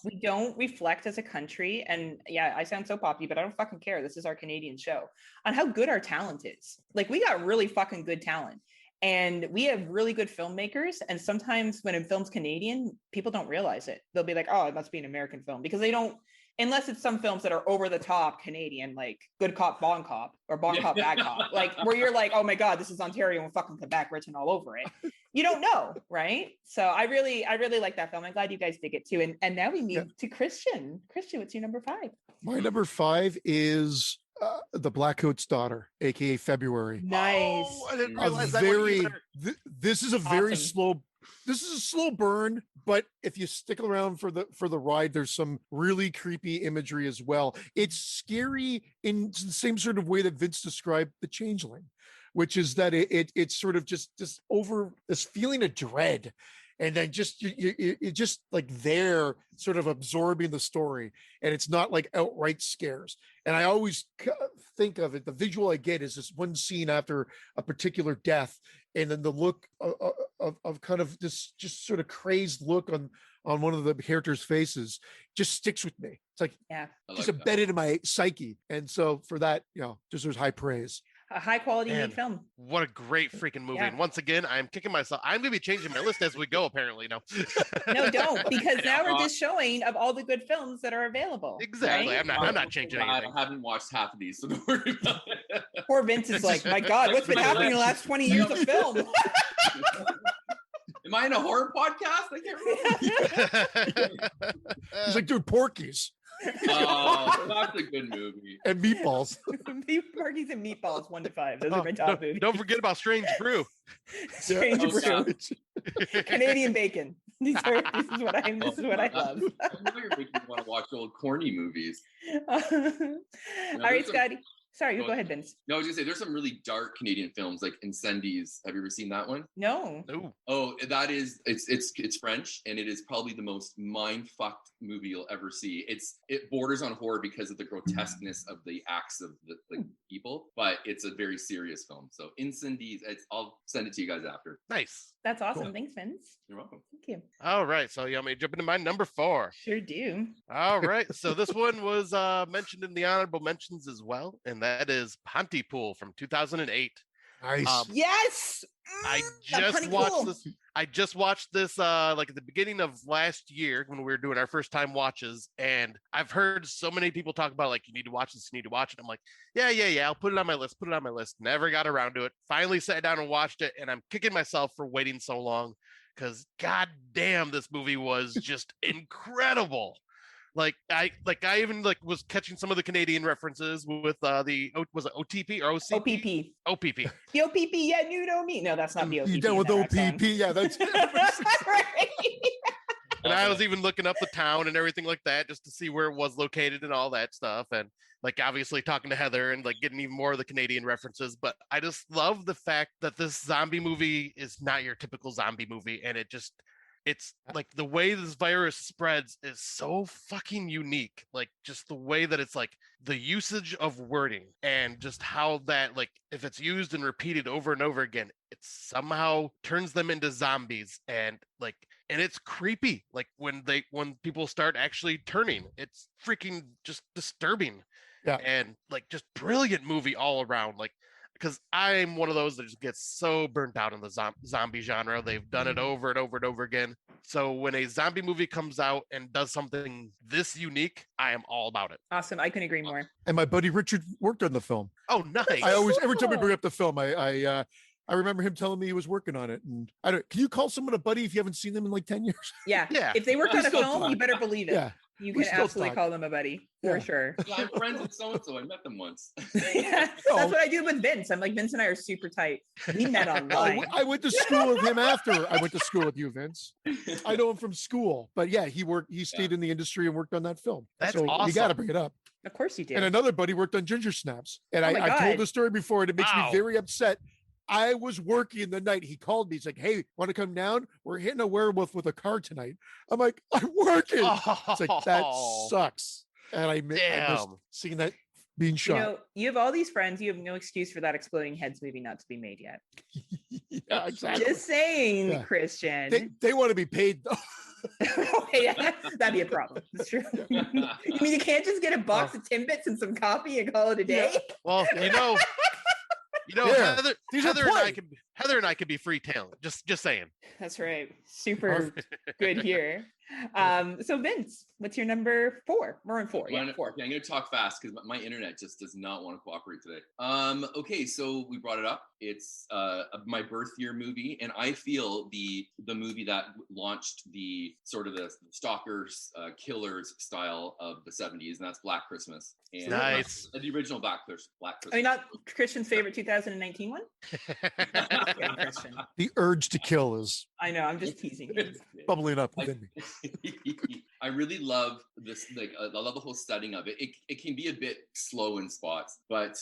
we don't reflect as a country. And yeah, I sound so poppy, but I don't fucking care. This is our Canadian show on how good our talent is. Like, we got really fucking good talent. And we have really good filmmakers. And sometimes when a film's Canadian, people don't realize it. They'll be like, oh, it must be an American film, because they don't, unless it's some films that are over the top Canadian, like Good Cop, Bon Cop, or Bon Cop, Bad Cop, like where you're like, oh my God, this is Ontario and fucking Quebec written all over it. You don't know, right? So I really like that film. I'm glad you guys dig it too. And now we move to Christian. Christian, what's your number 5? My number 5 is The Blackcoat's Daughter, aka February. Nice. Oh, I didn't realize that. This is a very slow. This is a slow burn, but if you stick around for the ride, there's some really creepy imagery as well. It's scary in the same sort of way that Vince described The Changeling, which is that it's sort of just over this feeling of dread. And then you're just like there sort of absorbing the story, and it's not like outright scares. And I always think of it, the visual I get is this one scene after a particular death, and then the look of kind of this just sort of crazed look on one of the characters' faces just sticks with me. It's like, just embedded in my psyche. And so for that, deserves high praise. A high quality made film. What a great freaking movie. And once again, I'm kicking myself. I'm going to be changing my list as we go, apparently. No, don't, because now we're just showing of all the good films that are available. Exactly. Right? I'm not changing anything. I haven't watched half of these, so don't worry about it. Poor Vince is like, my God, what's been happening in the last 20 years of film? Am I in a horror podcast? I can't remember. He's like, dude, Porky's. Oh, that's a good movie. And Meatballs. Porky's and Meatballs, 1 to 5. Those are my top movies. Don't forget about Strange Brew. Strange Brew. Canadian bacon. This is what I love. I know you're making me want to watch old corny movies. All right, Scotty. Sorry, you go ahead, Vince. No, I was gonna say there's some really dark Canadian films like Incendies. Have you ever seen that one? No. Oh, that is it's French, and it is probably the most mind fucked movie you'll ever see. It borders on horror because of the grotesqueness of the acts of the people, but it's a very serious film. So Incendies, I'll send it to you guys after. Nice. That's awesome. Cool. Thanks, Vince. You're welcome. Thank you. All right. So you want me to jump into my number 4? Sure do. All right. So this one was mentioned in the honorable mentions as well, and that is Pontypool from 2008. Nice. Yes. I just watched this like at the beginning of last year when we were doing our first time watches, and I've heard so many people talk about like, you need to watch this, you need to watch it. I'm like, yeah, I'll put it on my list. Never got around to it. Finally sat down and watched it, and I'm kicking myself for waiting so long, because god damn, this movie was just incredible. I even was catching some of the Canadian references with was it OTP or OCP? OPP. The OPP, yeah, you know me. No, that's not the OPP. You done with OPP? Yeah, that's right. And I was even looking up the town and everything like that just to see where it was located and all that stuff. And obviously talking to Heather and getting even more of the Canadian references. But I just love the fact that this zombie movie is not your typical zombie movie. And it's like the way this virus spreads is so fucking unique. Just the way that it's the usage of wording and just how that if it's used and repeated over and over again, it somehow turns them into zombies. And it's creepy. When people start actually turning, it's freaking just disturbing. Yeah. And just brilliant movie all around. because I'm one of those that just gets so burnt out in the zombie genre. They've done it over and over and over again. So when a zombie movie comes out and does something this unique, I am all about it. Awesome. I couldn't agree more. And my buddy Richard worked on the film. Oh, nice. I always, every time we bring up the film, I remember him telling me he was working on it. And I don't, can you call someone a buddy if you haven't seen them in like 10 years? Yeah. Yeah. If they work on a film, you better believe it. Yeah. You We can still absolutely talk. call them a buddy for sure. Yeah, I'm friends with so-and-so. I met them once. Yeah, that's what I do with Vince. I'm like, Vince and I are super tight. We met online. I went to school with him after I went to school with you, Vince. I know him from school, but yeah, he stayed in the industry and worked on that film. That's so awesome. You got to bring it up. Of course you do. And another buddy worked on Ginger Snaps. And Oh my I told God. the story before, and it makes me Wow. very upset. I was working the night. He called me. He's like, "Hey, want to come down? We're hitting a werewolf with a car tonight." I'm like, "I'm working." It's like, that sucks. And I missed Damn. seeing that being You shot. know, you have all these friends. You have no excuse for that Exploding Heads movie not to be made yet. Yeah, exactly. Just saying, Yeah. Christian. They want to be paid though. Yeah, that'd be a problem. That's true. I mean, you can't just get a box of Timbits and some coffee and call it a day. Well, Yeah. These are Heather and I could be free talent. Just saying. That's right. Super good here. So Vince, what's your number 4? We're on 4. Yeah, 4. Okay, I'm going to talk fast because my internet just does not want to cooperate today. Okay, so we brought it up. It's my birth year movie, and I feel the movie that launched the sort of the stalkers, killers style of the 70s, and that's Black Christmas. And Nice. The original Black Christmas. I mean, not Christian's favorite 2019 one? Yeah, Christian. The urge to kill is I know, I'm just teasing you. bubbling up within me. I really love this. Like, I love the whole setting of it. It can be a bit slow in spots, but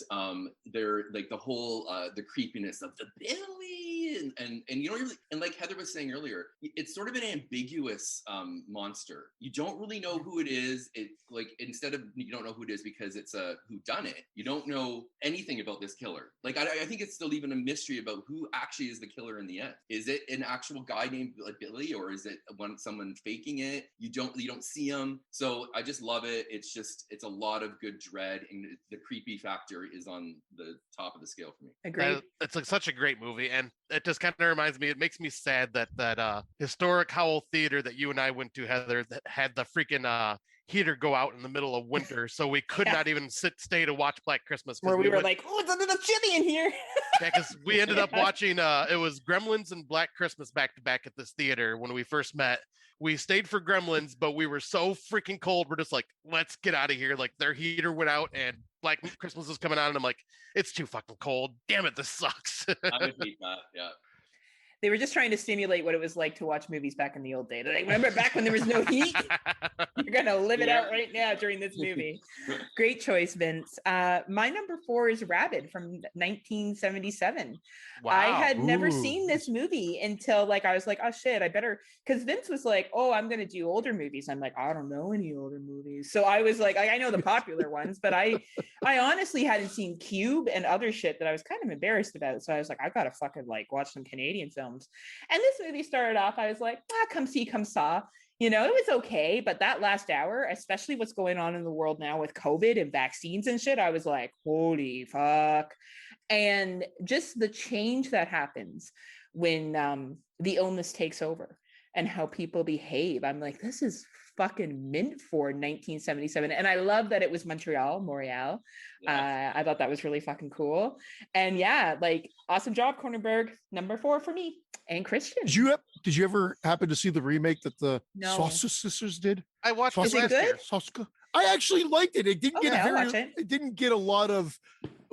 they're like the whole the creepiness of the Billy and you don't really, and like Heather was saying earlier, it's sort of an ambiguous monster. You don't really know who it is. It like instead of you don't know who it is because it's a whodunit. You don't know anything about this killer. Like I think it's still even a mystery about who actually is the killer in the end. Is it an actual guy named like Billy, or is it someone faking it? You don't see him. So I just love it. It's a lot of good dread, and the creepy factor is on the top of the scale for me. Agreed. It's like such a great movie, and it just kind of reminds me. It makes me sad that historic Howell Theater that you and I went to, Heather, that had the freaking heater go out in the middle of winter, so we could not even stay to watch Black Christmas. Where we were like, oh, it's a little chilly in here. Yeah, because we ended up watching. It was Gremlins and Black Christmas back to back at this theater when we first met. We stayed for Gremlins, but we were so freaking cold. We're just like, let's get out of here. Like their heater went out and Black Christmas was coming on, and I'm like, it's too fucking cold. Damn it, this sucks. I would hate that. Yeah. They were just trying to simulate what it was like to watch movies back in the old days. Like, remember back when there was no heat? You're gonna live it out right now during this movie. Great choice, Vince. My number 4 is Rabid from 1977. Wow. I had never Ooh. seen this movie until like I was like, oh shit, I better, because Vince was like, oh, I'm gonna do older movies. I'm like, I don't know any older movies. So I was like, I know the popular ones, but I honestly hadn't seen Cube and other shit that I was kind of embarrassed about. So I was like, I gotta fucking like watch some Canadian films. And this movie started off, I was like, come see, come saw. You know, it was okay, but that last hour, especially what's going on in the world now with COVID and vaccines and shit, I was like, holy fuck. And just the change that happens when the illness takes over and how people behave. I'm like, this is fucking mint for 1977. And I love that it was Montreal. Yeah. I thought that was really fucking cool. And yeah, like awesome job, Cronenberg. Number 4 for me. And Christian. Did you ever happen to see the remake that the No. Sausage Sisters did? I watched it Is it last good? year. Sauska? I actually liked it. It didn't Okay, get I'll watch it. it didn't get a lot of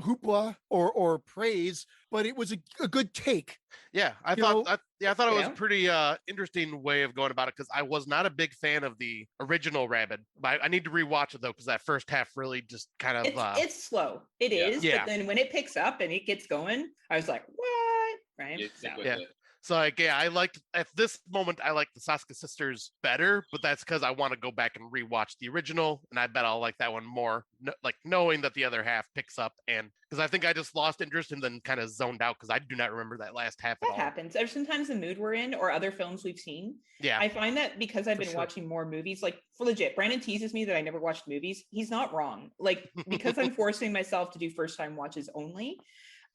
hoopla or praise, but it was a good take. Yeah, I You thought know? I thought it was Yeah. a pretty interesting way of going about it, because I was not a big fan of the original Rabid. I need to rewatch it though, because that first half really just kind of It's slow. It Yeah. is. Yeah. But then when it picks up and it gets going, I was like, what? Right? You stick So- with Yeah. it. So like, yeah, I liked at this moment I like the Saska sisters better, but that's because I want to go back and rewatch the original, and I bet I'll like that one more. Like knowing that the other half picks up, and because I think I just lost interest and then kind of zoned out because I do not remember that last half at That all. happens. Or sometimes the mood we're in or other films we've seen. Yeah, I find that because I've For been sure. watching more movies, like for legit, Brandon teases me that I never watched movies. He's not wrong. Like because I'm forcing myself to do first time watches only.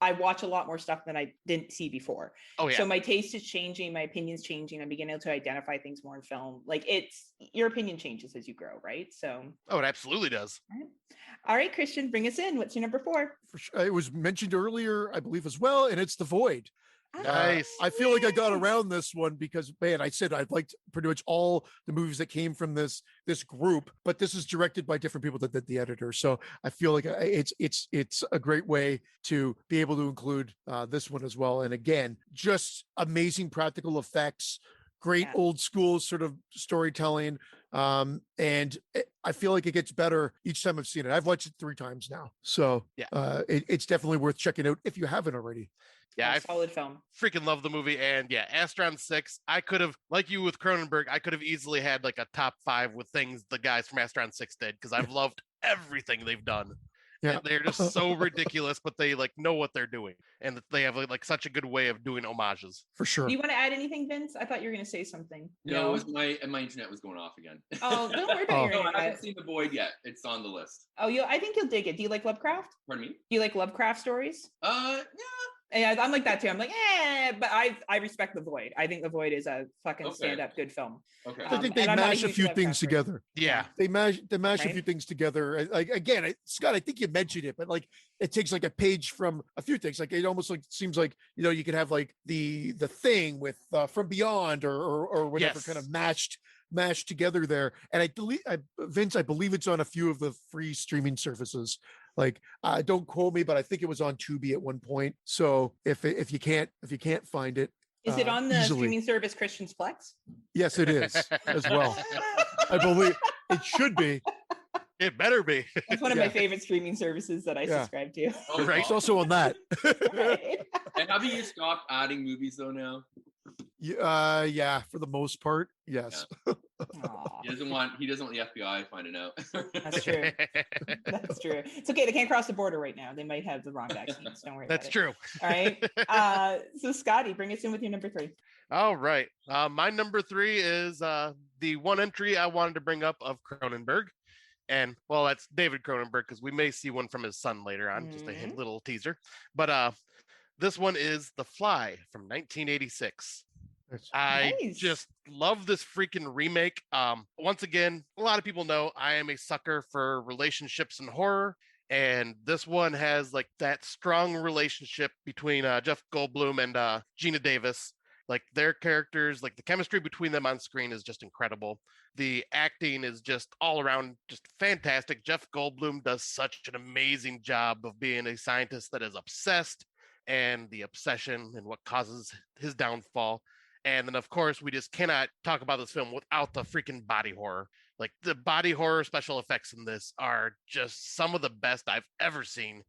I watch a lot more stuff than I didn't see before. Oh yeah. So my taste is changing, my opinion's changing. I'm beginning to identify things more in film. Like your opinion changes as you grow, right? So. Oh, it absolutely does. All right, Christian, bring us in. What's your number 4? For sure. It was mentioned earlier, I believe, as well, and it's The Void. Nice. I feel like I got around this one because, man, I said I'd liked pretty much all the movies that came from this group, but this is directed by different people that did the editor. So I feel like it's a great way to be able to include this one as well. And again, just amazing practical effects, great old school sort of storytelling. And I feel like it gets better each time I've seen it. I've watched it 3 times now. So it's definitely worth checking out if you haven't already. Yeah, solid film. Freaking love the movie. And yeah, Astron 6, I could have, like you with Cronenberg, I could have easily had like a top 5 with things the guys from Astron 6 did, because I've loved everything they've done. Yeah, and they're just so ridiculous, but they like know what they're doing, and they have like such a good way of doing homages. For sure. Do you want to add anything, Vince? I thought you were going to say something. No, it was my internet was going off again. Oh, don't worry about your internet. I haven't seen The Void yet. It's on the list. Oh, I think you'll dig it. Do you like Lovecraft? Pardon me? Do you like Lovecraft stories? Yeah. Yeah, I'm like that too. I'm like, but I respect The Void. I think The Void is a fucking stand-up good film. Okay. I think they mash a few things together. Yeah. They mash a few things together. Like again, Scott, I think you mentioned it, but like it takes like a page from a few things. Like it almost like seems like, you could have like the thing with From Beyond or whatever kind of mashed together there. And Vince, I believe it's on a few of the free streaming services. Like, don't quote me, but I think it was on Tubi at one point. So if you can't find it, is it on the easily. Streaming service Christian's Plex? Yes, it is as well. I believe it should be. It better be. That's one of my favorite streaming services that I subscribe to. Oh, right. It's also on that. Right. And have you stopped adding movies though now? Yeah, for the most part, yes. Yeah. He doesn't want the FBI finding out. That's true. That's true. It's okay. They can't cross the border right now. They might have the wrong vaccines. Don't worry. That's about true. It. All right. So Scotty, bring us in with your number 3. All right. My number 3 is the one entry I wanted to bring up of Cronenberg. And well, that's David Cronenberg, because we may see one from his son later on, just a little teaser. But this one is The Fly from 1986. I just love this freaking remake. Once again, a lot of people know I am a sucker for relationships and horror. And this one has like that strong relationship between Jeff Goldblum and Gina Davis. Like their characters, like the chemistry between them on screen is just incredible. The acting is just all around just fantastic. Jeff Goldblum does such an amazing job of being a scientist that is obsessed, and the obsession and what causes his downfall. And then, of course, we just cannot talk about this film without the freaking body horror. Like the body horror special effects in this are just some of the best I've ever seen.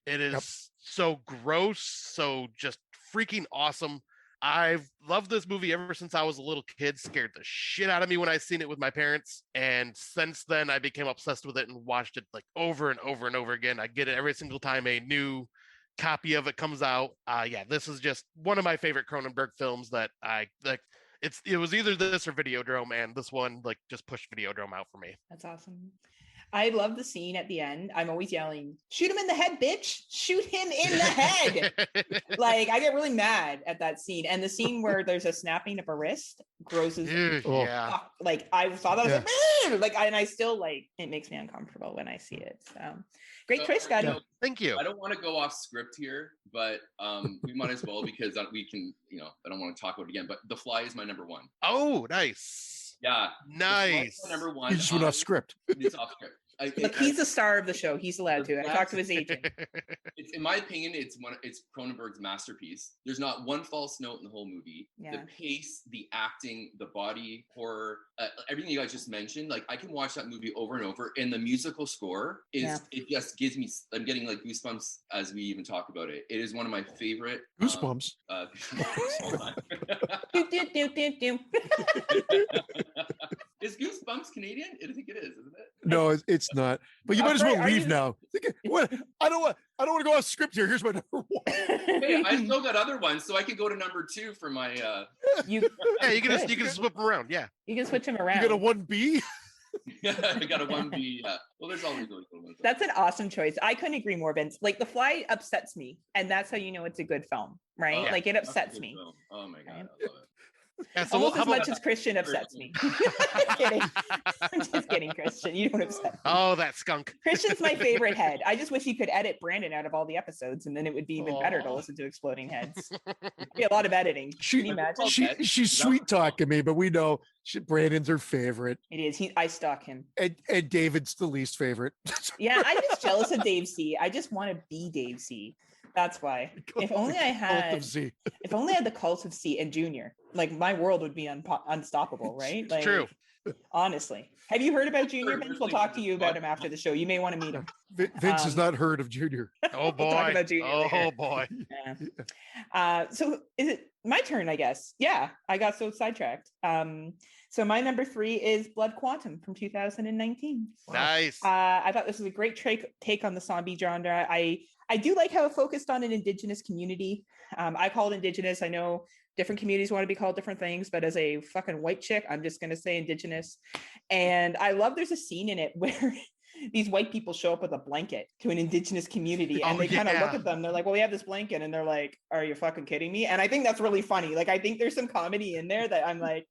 It is so gross, so just freaking awesome. I've loved this movie ever since I was a little kid. Scared the shit out of me when I seen it with my parents. And since then, I became obsessed with it and watched it like over and over and over again. I get it every single time a new copy of it comes out. This is just one of my favorite Cronenberg films that I like. It was either this or Videodrome, and this one like just pushed Videodrome out for me. That's awesome. I love the scene at the end. I'm always yelling, "Shoot him in the head, bitch! Shoot him in the head!" Like I get really mad at that scene, and the scene where there's a snapping of a wrist grosses. Yeah. Like I saw that, I was like, and I still like it makes me uncomfortable when I see it. So great choice, Scotty. Thank you. I don't want to go off script here, but we might as well because we can. I don't want to talk about it again. But The Fly is my number 1. Oh, nice. Yeah, nice. Number 1. You just went off script. It's off script. Look, he's the star of the show. He's allowed to. I talked to his agent. In my opinion, it's Cronenberg's masterpiece. There's not one false note in the whole movie. Yeah. The pace, the acting, the body horror, everything you guys just mentioned. Like I can watch that movie over and over. And the musical score it just gives me. I'm getting like goosebumps as we even talk about it. It is one of my favorite goosebumps. Is Goosebumps Canadian? I think it is, isn't it? No, it's not. But you might as well leave now. What? I don't want to go off script here. Here's my number 1. Hey, I still got other ones, so I could go to number 2 for my. You can swap them around. Yeah, you can switch them around. You got a 1B. I got a 1B. Well, there's always really good ones. That's an awesome choice. I couldn't agree more, Vince. Like The Fly upsets me, and that's how you know it's a good film, right? Oh, like it upsets me. Film. Oh my god, Right? I love it. Yeah, so Almost as much as Christian upsets me. Just kidding. I'm just kidding, Christian. You don't upset me. Oh, that skunk. Christian's my favorite head. I just wish he could edit Brandon out of all the episodes, and then it would be even better to listen to Exploding Heads. It'd be a lot of editing. Can you imagine? She's sweet talking me, but we know Brandon's her favorite. It is. I stalk him. And David's the least favorite. Yeah, I'm just jealous of Dave C. I just want to be Dave C. That's why. If only I had the cult of C and Junior, like my world would be unstoppable, right? Like, True. Honestly, have you heard about Junior, Vince? We'll talk to you about him after the show. You may want to meet him. Vince has not heard of Junior. Oh boy. We'll talk about Junior later. Boy. Yeah. So is it my turn? I guess. Yeah, I got so sidetracked. So my number 3 is Blood Quantum from 2019. Nice. I thought this was a great take on the zombie genre. I do like how it focused on an Indigenous community. I call it Indigenous. I know different communities want to be called different things, but as a fucking white chick, I'm just going to say Indigenous. And I love there's a scene in it where these white people show up with a blanket to an Indigenous community and they kind of look at them. They're like, well, we have this blanket. And they're like, are you fucking kidding me? And I think that's really funny. Like, I think there's some comedy in there that I'm like,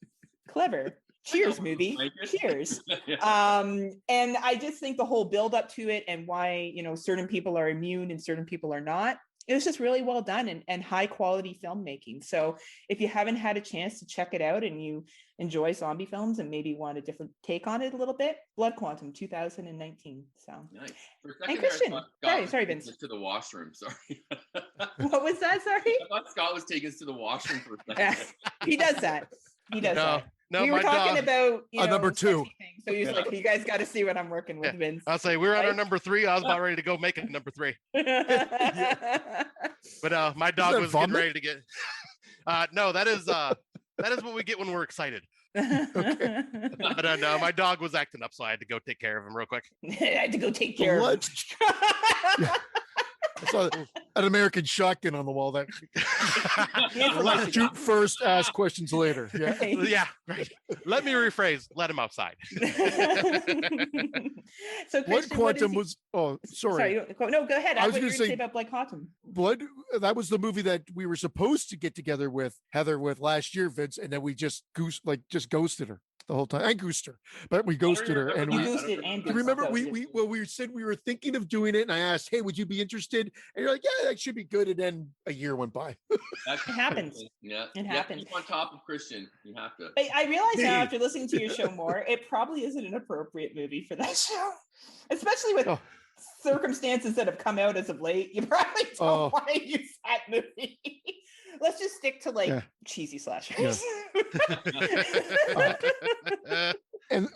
clever. Cheers, movie. Cheers. And I just think the whole build up to it and why, certain people are immune and certain people are not, it was just really well done and high quality filmmaking. So if you haven't had a chance to check it out and you enjoy zombie films and maybe want a different take on it a little bit, Blood Quantum 2019. So nice. And Christian, sorry, Vince. To the washroom. Sorry. What was that? Sorry. I thought Scott was taking us to the washroom for a second. He does that. No, we were talking about number 2. So he's like, you guys got to see what I'm working with, Vince. I'll say we're on our number 3. I was about ready to go make it number 3. But my dog was getting ready to get. No, that is what we get when we're excited. Okay. But no, my dog was acting up, so I had to go take care of him real quick. I had to go take care of him. I saw an American shotgun on the wall. That shoot first, ask questions later. Yeah, yeah. Right. Let me rephrase. Let him outside. So Blood Quantum was. Oh, sorry. No, go ahead. I was going to say about Blood Quantum. That was the movie that we were supposed to get together with Heather with last year, Vince, and then we just ghosted her the whole time. I goosed her, but we ghosted her. And remember we said we were thinking of doing it, and I asked, hey, would you be interested? And you're like, yeah, that should be good. And then a year went by. It happens. Yeah, it happens. Keep on top of Christian. You have to. I realize now after listening to your show more, it probably isn't an appropriate movie for that show, especially with circumstances that have come out as of late. You probably don't want to use that movie. Let's just stick to cheesy slashers. Yeah. And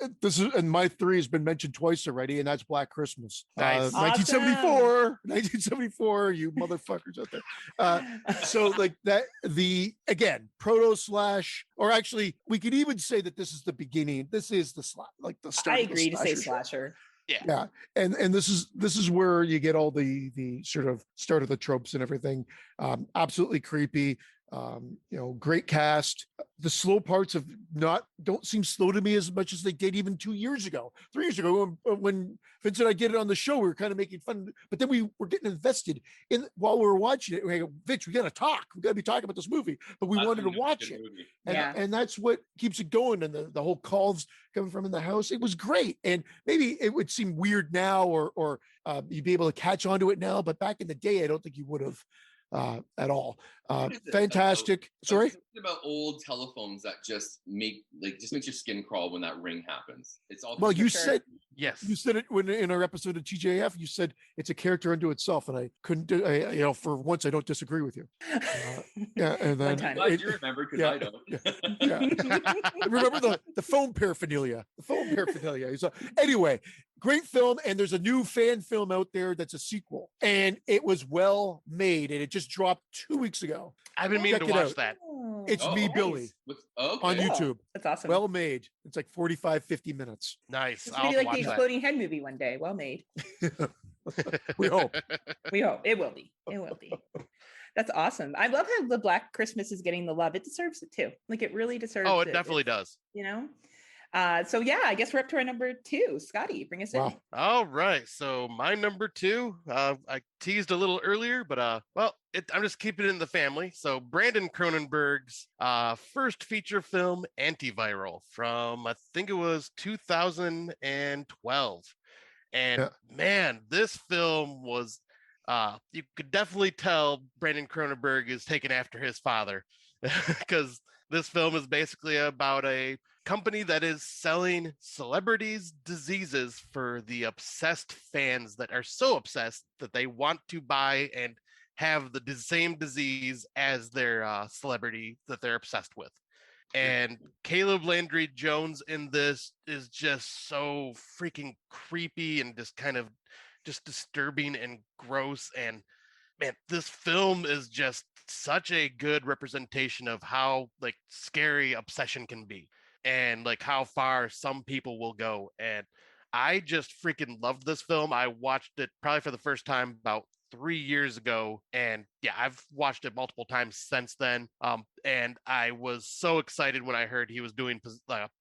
my 3 has been mentioned twice already, and that's Black Christmas. Nice. 1974, you motherfuckers out there. So like that, again, proto slash, or actually we could even say that this is the beginning. This is the start. I agree to say slasher. Yeah. And this is where you get all the sort of start of the tropes and everything. Absolutely creepy. Great cast. The slow parts don't seem slow to me as much as they did even 2 years ago, 3 years ago when Vince and I did it on the show. We were kind of making fun, but then we were getting invested in while we were watching it. We go, Vince, we got to talk. We got to be talking about this movie, but we wanted to watch it, and that's what keeps it going. And the whole calls coming from in the house, it was great. And maybe it would seem weird now, or you'd be able to catch on to it now, but back in the day, I don't think you would have. At all. Fantastic. Sorry? About old telephones that just makes your skin crawl when that ring happens. It's all said yes. You said it when in our episode of TJF. You said it's a character unto itself, and I couldn't do. For once, I don't disagree with you. And then glad you remember because I don't. Remember the phone paraphernalia. So anyway, great film, and there's a new fan film out there that's a sequel, and it was well made, and it just dropped 2 weeks ago. I've been meaning to watch that. It's Me, Billy, on YouTube. That's awesome. Well made. It's like 45, 50 minutes. Nice. It's gonna be like the Exploding Head movie one day. Well made. We hope. It will be. That's awesome. I love how the Black Christmas is getting the love. It deserves it too. Like it really deserves it. Oh, it definitely does. So yeah, I guess we're up to our number 2. Scotty, bring us in. All right. So my number 2, I teased a little earlier, but I'm just keeping it in the family. So Brandon Cronenberg's first feature film, Antiviral, from I think it was 2012. And man, this film was you could definitely tell Brandon Cronenberg is taken after his father, because this film is basically about a company that is selling celebrities diseases for the obsessed fans that are so obsessed that they want to buy and have the same disease as their celebrity that they're obsessed with. And Caleb Landry Jones in this is just so freaking creepy and just kind of just disturbing and gross. And man, this film is just such a good representation of how like scary obsession can be and like how far some people will go. And I just freaking loved this film. I watched it probably for the first time about 3 years ago, and yeah, I've watched it multiple times since then. And I was so excited when I heard he was doing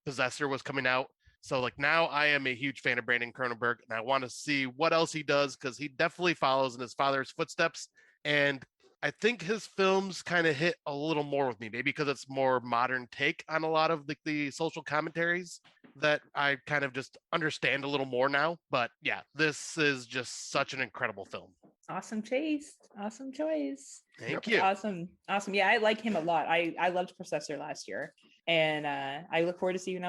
Possessor was coming out. So like now I am a huge fan of Brandon Cronenberg, and I want to see what else he does, because he definitely follows in his father's footsteps. And I think his films kind of hit a little more with me, maybe because it's more modern take on a lot of the social commentaries that I kind of just understand a little more now. But yeah, this is just such an incredible film. Awesome choice. Thank you. Awesome. Yeah, I like him a lot. I loved Possessor last year, and I look forward to seeing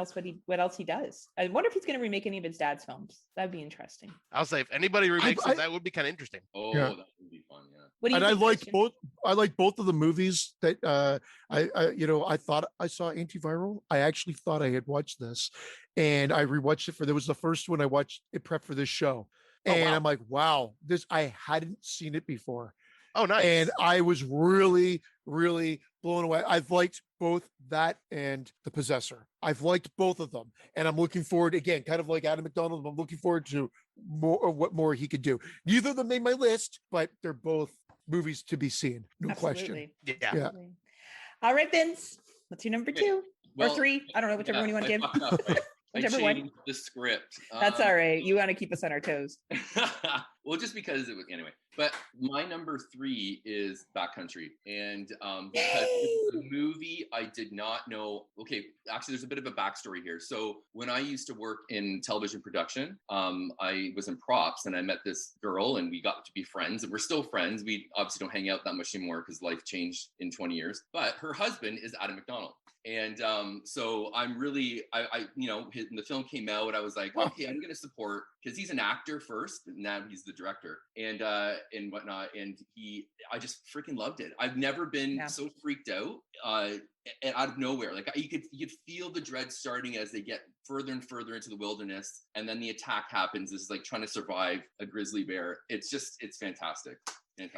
what else he does. I wonder if he's going to remake any of his dad's films. That'd be interesting. I'll say if anybody remakes it, that would be kind of interesting. Oh, that would be fun. Yeah. What do you and think, I like Christian? both. I like both of the movies that I thought I saw Antiviral. I actually thought I had watched this, and I rewatched it there was the first one I watched it prep for this show. And I'm like, wow, I hadn't seen it before. Oh, nice. And I was really, really blown away. I've liked both that and The Possessor. I've liked both of them. And I'm looking forward, again, kind of like Adam McDonald, I'm looking forward to what more he could do. Neither of them made my list, but they're both movies to be seen. No question. Yeah. All right, Vince, what's your number 2 or 3? I don't know, whichever one you want to give. Whichever one. The script. That's all right. You want to keep us on our toes. Well, just because it was anyway. But my number 3 is Backcountry, and because it's a movie I did not know. Okay, actually, there's a bit of a backstory here. So when I used to work in television production, I was in props, and I met this girl, and we got to be friends, and we're still friends. We obviously don't hang out that much anymore because life changed in 20 years. But her husband is Adam McDonald. And so I'm really, when the film came out, I was like, okay, I'm going to support, because he's an actor first, and now he's the director and whatnot. And I just freaking loved it. I've never been so freaked out and out of nowhere. Like you could feel the dread starting as they get further and further into the wilderness. And then the attack happens. It's like trying to survive a grizzly bear. It's fantastic.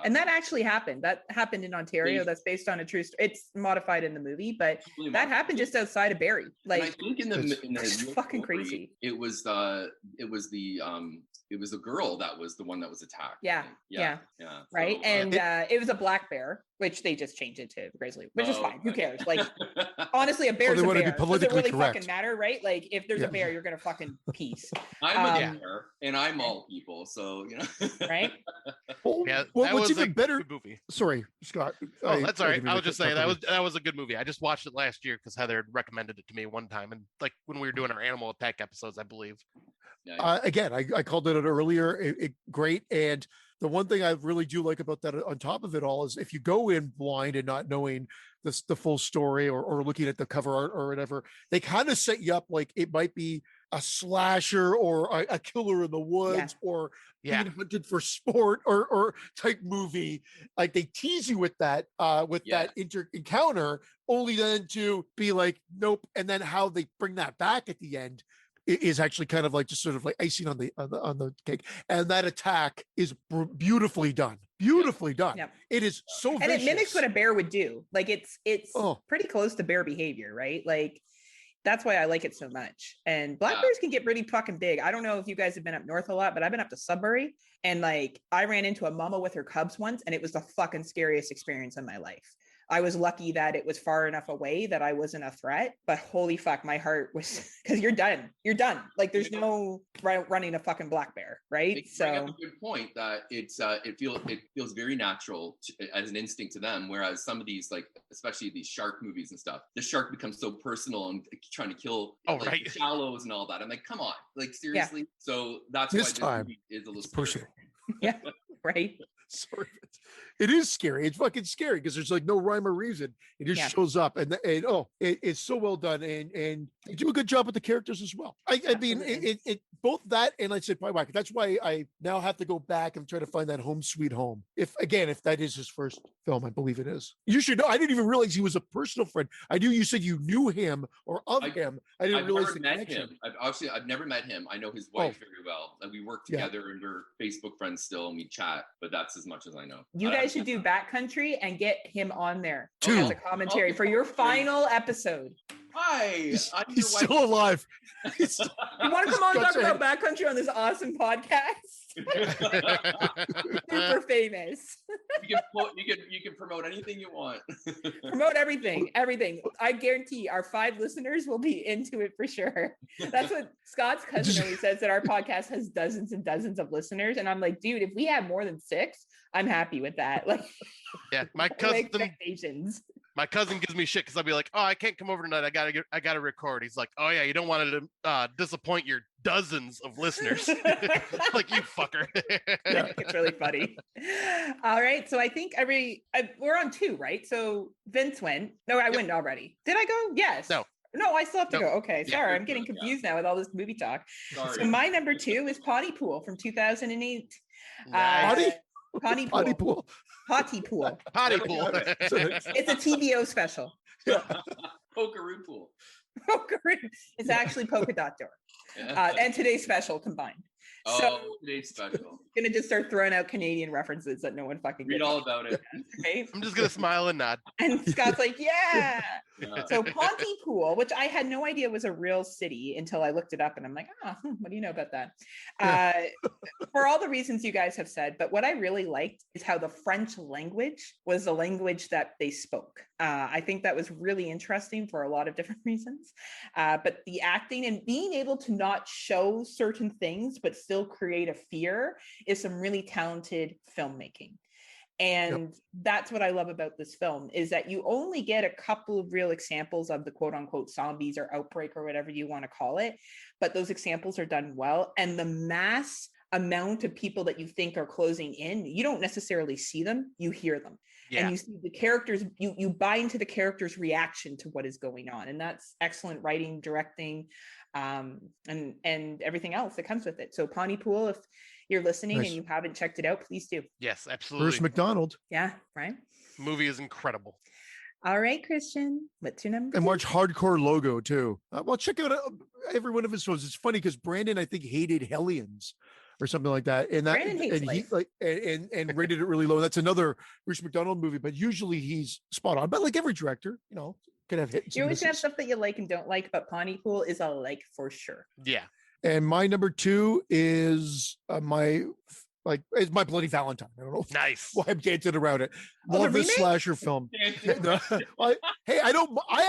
And that actually happened. That happened in Ontario. That's based on a true story. It's modified in the movie, but that happened just outside of Barrie. Like, and I think in the fucking crazy. It was the girl that was the one that was attacked. Yeah. Right. So, and it was a black bear, which they just changed it to grizzly, which is fine. Who cares? Like, honestly, a bear's a bear. Does it really fucking matter, right? Like, if there's a bear, you're gonna fucking peace. I'm a bear, and I'm all people, so right? What's even better? Movie. Sorry, Scott. Oh, that's all right. I was just saying that was a good movie. I just watched it last year because Heather recommended it to me one time, and like when we were doing our animal attack episodes, I believe. Again, I called it out earlier. Great. And the one thing I really do like about that on top of it all is if you go in blind and not knowing the full story or looking at the cover art or whatever, they kind of set you up like it might be a slasher or a killer in the woods or being hunted for sport or type movie. Like they tease you with that that encounter, only then to be like, nope. And then how they bring that back at the end is actually kind of like just sort of like icing on the cake. And that attack is beautifully done. Yep. It is so vicious. And it mimics what a bear would do. Like it's pretty close to bear behavior, right? Like that's why I like it so much. And black bears can get pretty fucking big. I don't know if you guys have been up north a lot, but I've been up to Sudbury, and like I ran into a mama with her cubs once, and it was the fucking scariest experience in my life. I was lucky that it was far enough away that I wasn't a threat, but holy fuck, my heart was, because you're done. Like there's no running a fucking black bear, right? So bring up a good point that it feels very natural as an instinct to them, whereas some of these, like especially these shark movies and stuff, the shark becomes so personal and trying to kill the shallows and all that. I'm like, come on, like seriously. Yeah. So that's why this movie is a little personal. Yeah, right. Sorry. It is scary. It's fucking scary because there's like no rhyme or reason. It just shows up, and it's so well done, and they do a good job with the characters as well. I mean, it both that and I said Pie. That's why I now have to go back and try to find that Home Sweet Home. If that is his first film, I believe it is. You should know. I didn't even realize he was a personal friend. I knew you said you knew him or of him. I didn't realize the connection. I've never met him. I know his wife very well. Like we work together and we're Facebook friends still, and we chat. But that's as much as I know. You guys should do Backcountry and get him on there as a commentary for your final episode. Hi, he's still alive. You want to come on and talk about Backcountry on this awesome podcast? Super famous. You can promote anything you want. Promote everything. I guarantee our 5 listeners will be into it for sure. That's what Scott's cousin always says, that our podcast has dozens and dozens of listeners, and I'm like, dude, if we have more than 6, I'm happy with that. Like, yeah, my cousin gives me shit because I'll be like, oh, I can't come over tonight. I gotta record. He's like, oh yeah, you don't want to disappoint your dozens of listeners. Like, you fucker. Yeah, it's really funny. All right, so I think we're on 2, right? So Vince went. No, I went already. Did I go? Yes. No, I still have to go. Okay, sorry. I'm getting confused now with all this movie talk. Sorry. So my number 2 is Pontypool from 2008. Nice. Pontypool. It's a TVO special. Yeah. Pokeroo pool. It's actually Polka Dot Door. And Today's Special combined. Today's Special. Gonna just start throwing out Canadian references that no one fucking read all about it. Right? I'm just gonna smile and nod. And Scott's like, yeah. So Pontypool, which I had no idea was a real city until I looked it up, and I'm like, what do you know about that? For all the reasons you guys have said, but what I really liked is how the French language was the language that they spoke. I think that was really interesting for a lot of different reasons. But the acting and being able to not show certain things, but still create a fear is some really talented filmmaking. And that's what I love about this film, is that you only get a couple of real examples of the quote unquote zombies or outbreak or whatever you want to call it. But those examples are done well. And the mass amount of people that you think are closing in, you don't necessarily see them, you hear them. Yeah. And you see the characters, you buy into the character's reaction to what is going on. And that's excellent writing, directing, and everything else that comes with it. So Pontypool, if you're listening and you haven't checked it out, please do. Yes, absolutely. Bruce McDonald. Yeah, right. Movie is incredible. All right, Christian, what's your number? And watch Hardcore Logo too. Well, check out every one of his films. It's funny because Brandon, I think, hated Hellions or something like that, and Brandon hates life. And rated it really low. That's another Bruce McDonald movie, but usually he's spot on. But like every director, could have hits. You always have stuff that you like and don't like, but Pontypool is a like for sure. Yeah. And my number 2 is it's My Bloody Valentine. I don't know. Nice. Why I'm dancing around it. Love this slasher film. I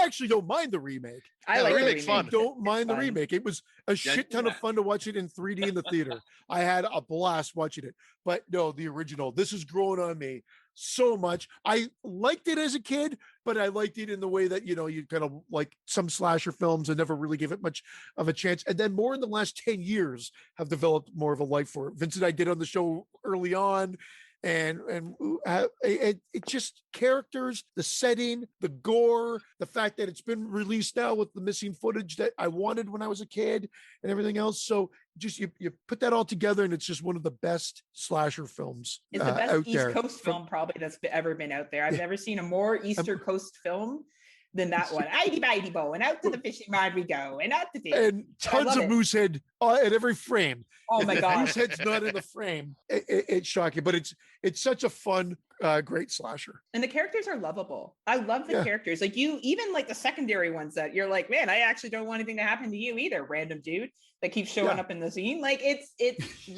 actually don't mind the remake. I like the remake. I don't mind the remake. It was a shit ton of fun to watch it in 3D in the theater. I had a blast watching it. But no, the original. This is growing on me so much. I liked it as a kid, but I liked it in the way that, you kind of like some slasher films and never really gave it much of a chance. And then more in the last 10 years have developed more of a life for it. Vince and I did on the show early on. And it just characters, the setting, the gore, the fact that it's been released now with the missing footage that I wanted when I was a kid and everything else. So just you put that all together, and it's just one of the best slasher films. It's the best East Coast film probably that's ever been out there. I've never seen a more Eastern Coast film than that one. Itey bo, and out to the fishing rod we go, and out to the and tons of moose head at every frame. Oh my god, moose head's not in the frame. It's shocking, but it's such a fun, great slasher. And the characters are lovable. I love the characters. Like even like the secondary ones that you're like, man, I actually don't want anything to happen to you either, random dude that keeps showing up in the scene. Like it's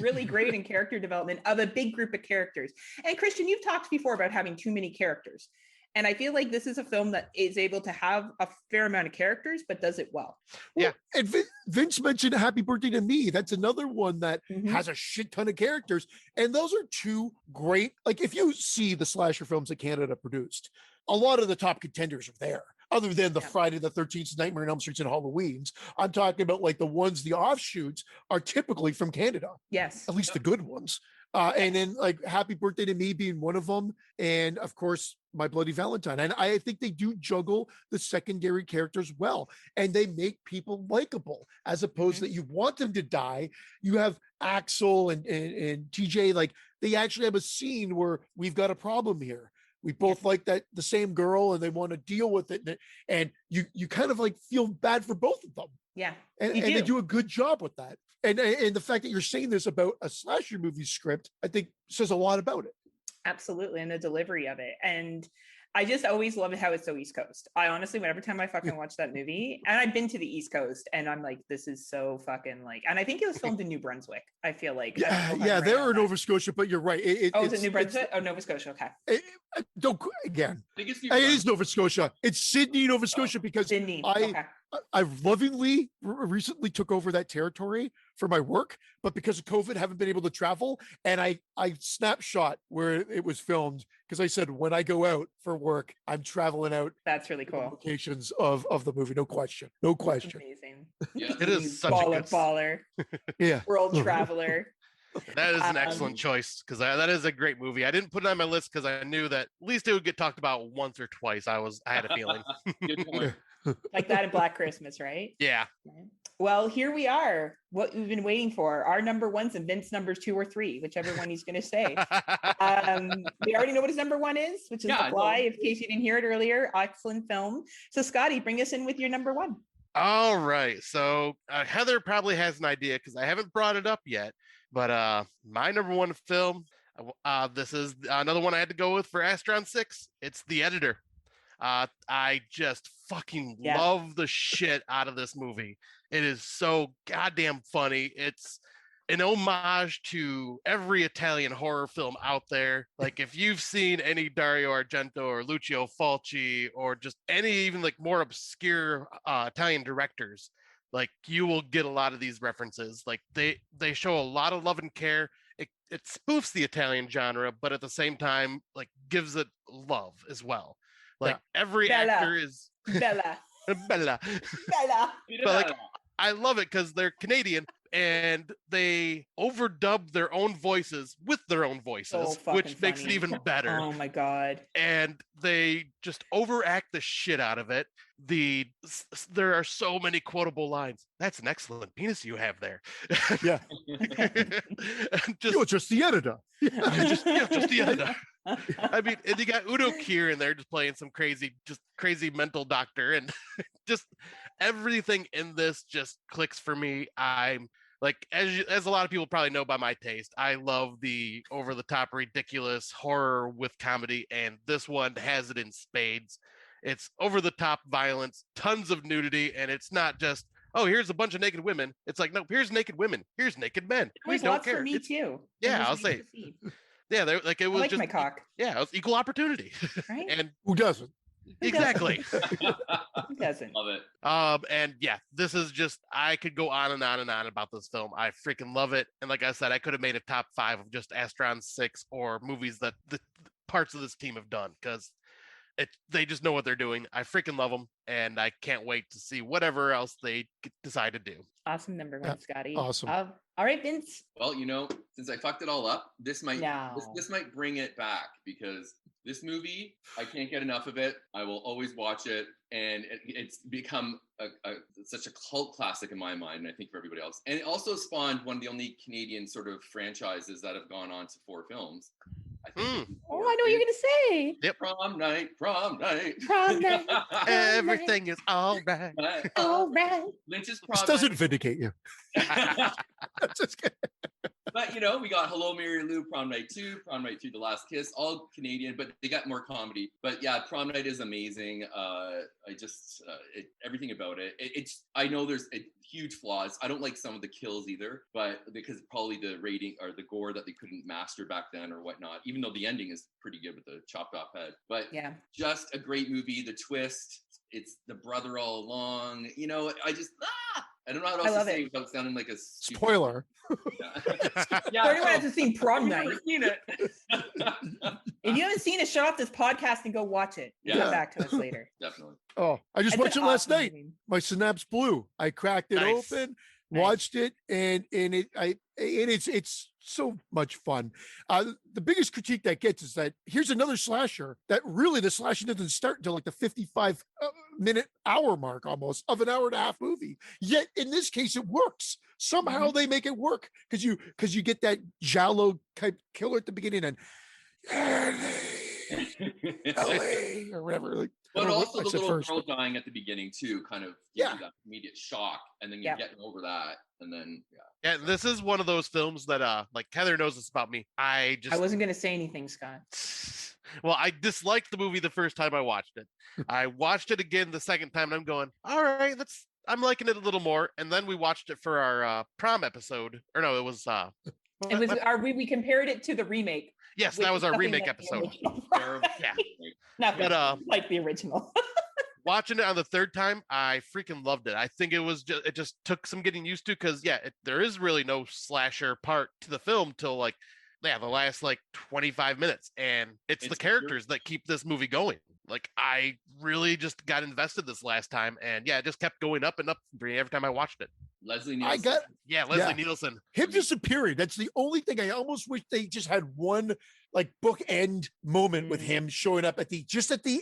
really great in character development of a big group of characters. And Christian, you've talked before about having too many characters. And I feel like this is a film that is able to have a fair amount of characters, but does it well. Yeah. And Vince mentioned Happy Birthday to Me. That's another one that Mhm. has a shit ton of characters. And those are two great, like if you see the slasher films that Canada produced, a lot of the top contenders are there. Other than the Friday the 13th, Nightmare on Elm Street, and Halloween's. I'm talking about like the ones, the offshoots are typically from Canada. Yes. At least the good ones. And then like Happy Birthday to Me being one of them. And of course, My Bloody Valentine. And I think they do juggle the secondary characters well. And they make people likable as opposed that you want them to die. You have Axel and TJ, like they actually have a scene where we've got a problem here. We both like the same girl and they want to deal with it. And you kind of like feel bad for both of them. Yeah. And they do a good job with that. And the fact that you're saying this about a slasher movie script, I think says a lot about it. Absolutely. And the delivery of it. And I just always love how it's so East Coast. I honestly, whenever time I fucking watch that movie, and I've been to the East Coast, and I'm like, this is so fucking like, and I think it was filmed in New Brunswick. I feel like. Yeah, they're in Nova Scotia, but you're right. Is it New Brunswick? Oh, Nova Scotia. Okay. Don't again. I think it's It is Nova Scotia. It's Sydney, Nova Scotia, because Sydney. I lovingly recently took over that territory for my work, but because of COVID, haven't been able to travel. And I snapshot where it was filmed because I said, when I go out for work, I'm traveling out. That's really cool. Locations of the movie. No question. No question. Amazing. Yeah. It is such a good baller. Yeah. World traveler. That is an excellent choice because that is a great movie. I didn't put it on my list because I knew that at least it would get talked about once or twice. I had a feeling. Good point. Like that in Black Christmas, right? Yeah. Well, here we are. What we've been waiting for. Our number ones and Vince numbers 2 or 3, whichever one he's going to say. We already know what his number 1 is, which is The Fly. In case you didn't hear it earlier, excellent film. So, Scotty, bring us in with your number 1. All right. So Heather probably has an idea because I haven't brought it up yet. But my number 1 film, this is another one I had to go with for Astron 6. It's The Editor. I just fucking love the shit out of this movie. It is so goddamn funny. It's an homage to every Italian horror film out there. Like if you've seen any Dario Argento or Lucio Fulci or just any even like more obscure Italian directors, like you will get a lot of these references. Like they show a lot of love and care. It spoofs the Italian genre, but at the same time, like gives it love as well. Like every actor is Bella. Bella. But like I love it because they're Canadian and they overdub their own voices with their own voices, which makes it even better. Oh my God. And they just overact the shit out of it. There are so many quotable lines. That's an excellent penis you have there. Yeah. You're just the editor. just the editor. I mean, and you got Udo Kier in there just playing some crazy mental doctor, and just everything in this just clicks for me. I'm like, as a lot of people probably know by my taste, I love the over-the-top ridiculous horror with comedy, and this one has it in spades. It's over-the-top violence, tons of nudity, and it's not just, oh, here's a bunch of naked women. It's like, no, here's naked women. Here's naked men. We don't care. For me too. Yeah, I'll say. Yeah, like it was like just my cock. Yeah, it was equal opportunity. Right? And who doesn't? Exactly. Who doesn't? Love it. And yeah, this is just, I could go on and on and on about this film. I freaking love it. And like I said, I could have made a top 5 of just Astron 6 or movies that the parts of this team have done because they just know what they're doing. I freaking love them, and I can't wait to see whatever else they decide to do. Awesome number 1, Scotty. Awesome. All right, Vince. Well, since I fucked it all up, this might bring it back because this movie, I can't get enough of it. I will always watch it, and it's become such a cult classic in my mind, and I think for everybody else. And it also spawned one of the only Canadian sort of franchises that have gone on to 4 films. I think I know what you're gonna say. Yep. Prom night. Prom night. Everything is all right. All right. Lynch's prom This doesn't vindicate you. night. But we got Hello Mary Lou, Prom Night 2, Prom Night 3, The Last Kiss, all Canadian, but they got more comedy. But yeah, Prom Night is amazing. Everything about it. I know there's huge flaws. I don't like some of the kills either, but because probably the rating or the gore that they couldn't master back then or whatnot, even though the ending is pretty good with the chopped off head. But yeah, just a great movie. The twist, it's the brother all along. I don't know how else to say it without sounding like a spoiler. Yeah. Anyone hasn't seen Prom Night. Never seen it. If you haven't seen it, shut off this podcast and go watch it. Come back to us later. Definitely. Oh, I just watched it last night. My synapse blew. I cracked it open, watched it, and it's so much fun. The biggest critique that gets is that here's another slasher that really the slasher doesn't start until like the 55 minute hour mark almost of an hour and a half movie. Yet in this case, it works. Somehow they make it work because you get that giallo type killer at the beginning and LA or whatever. Like, but also the little girl dying at the beginting too kind of gives you that immediate shock, and then you're getting over that, and then yeah, this is one of those films that like Heather knows this about me. I wasn't gonna say anything, Scott. Well, I disliked the movie the first time I watched it. I watched it again the second time, and I'm going, all right, I'm liking it a little more. And then we watched it for our prom episode, or no, it was we compared it to the remake. Yes, that was our remake episode. Yeah. Nothing like the original. Watching it on the third time, I freaking loved it. I think it just took some getting used to because there is really no slasher part to the film till the last 25 minutes, and it's the characters that keep this movie going. Like, I really just got invested this last time, and it just kept going up and up every time I watched it. Leslie Nielsen. Leslie Nielsen. Him disappearing. That's the only thing. I almost wish they just had one bookend moment with him showing up at the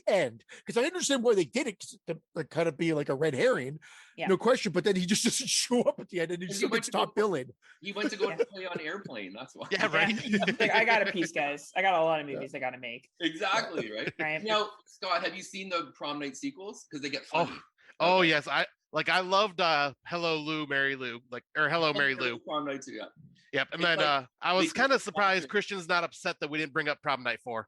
end. Because I understand why they did it, to kind of be like a red herring, no question. But then he just doesn't show up at the end, and he still gets top billing. He went to go play on Airplane. That's why. Yeah, right. I got a piece, guys. I got a lot of movies I got to make. Exactly, right? Now, Scott, have you seen the Prom Night sequels? Because they get funny. Oh yes, I loved Hello Lou, Mary Lou, or Hello Mary Lou. Prom Night too, Yep, and then I was kind of surprised Christian's not upset that we didn't bring up Prom Night 4.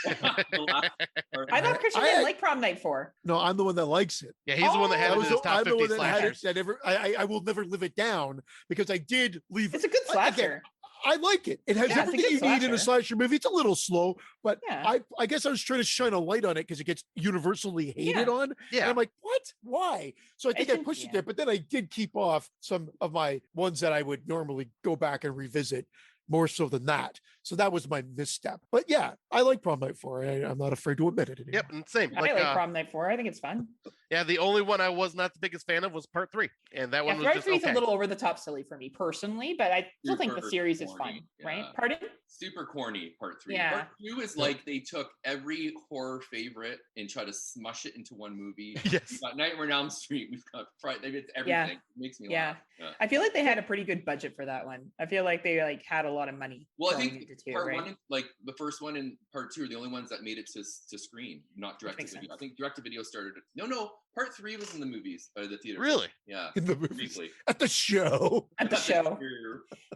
I thought Christian didn't like Prom Night 4. No, I'm the one that likes it. Yeah, he's the one that had it in his top 50 slashers. I will never live it down because I did leave. It's a good slasher. Again, I like it. It has everything you need in a slasher movie. It's a little slow, but I guess I was trying to shine a light on it because it gets universally hated on. Yeah. And I'm like, what? Why? So I think I pushed it there, but then I did keep off some of my ones that I would normally go back and revisit more so than that. So that was my misstep. But yeah, I like Prom Night 4. I'm not afraid to admit it anymore. Yep, and same. I like Prom Night 4. I think it's fun. Yeah, the only one I was not the biggest fan of was Part 3. And that one was Part 3 is a little over the top silly for me personally, but I still think the series is fun, right? Pardon? Super corny, Part 3. Yeah. Part 2 is like they took every horror favorite and tried to smush it into one movie. Yes. We've got Nightmare on Elm Street. We've got Fright. It's everything. It makes me laugh. Yeah. I feel like they had a pretty good budget for that one. I feel like they had a lot of money. Well, I think Part 1, the first one and Part 2 are the only ones that made it to screen, not direct to video. I think direct to video started. No. Part 3 was in the movies or the theater. Really? Yeah. In the movies. At the show. At the show.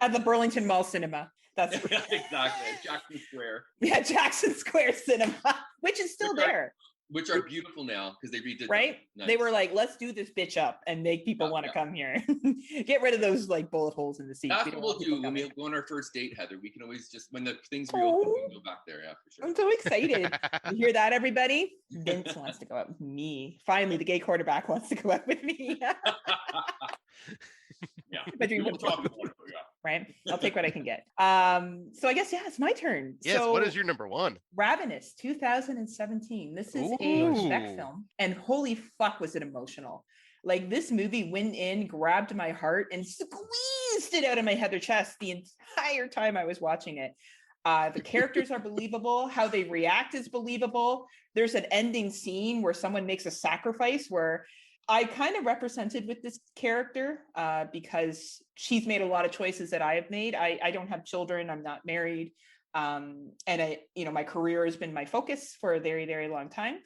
At the Burlington Mall Cinema. That's exactly. Jackson Square. Yeah, Jackson Square Cinema, which is still there. Which are beautiful now because they redid. Right? Nice. They were like, let's do this bitch up and make people want to come here. Get rid of those bullet holes in the seats. That's what we'll do when we go on our first date, Heather. We can always just, when the things reopen, we can go back there. Yeah, for sure. I'm so excited. You hear that, everybody? Vince wants to go out with me. Finally, the gay quarterback wants to go out with me. Yeah. Right? I'll take what I can get. So I guess, it's my turn. Yes, so, what is your number one? Ravenous, 2017. This is a Beck film. And holy fuck, was it emotional. Like, this movie went in, grabbed my heart, and squeezed it out of my Heather chest the entire time I was watching it. The characters are believable. How they react is believable. There's an ending scene where someone makes a sacrifice where I kind of represented with this character because she's made a lot of choices that I have made. I don't have children. I'm not married. And my career has been my focus for a very, very long time.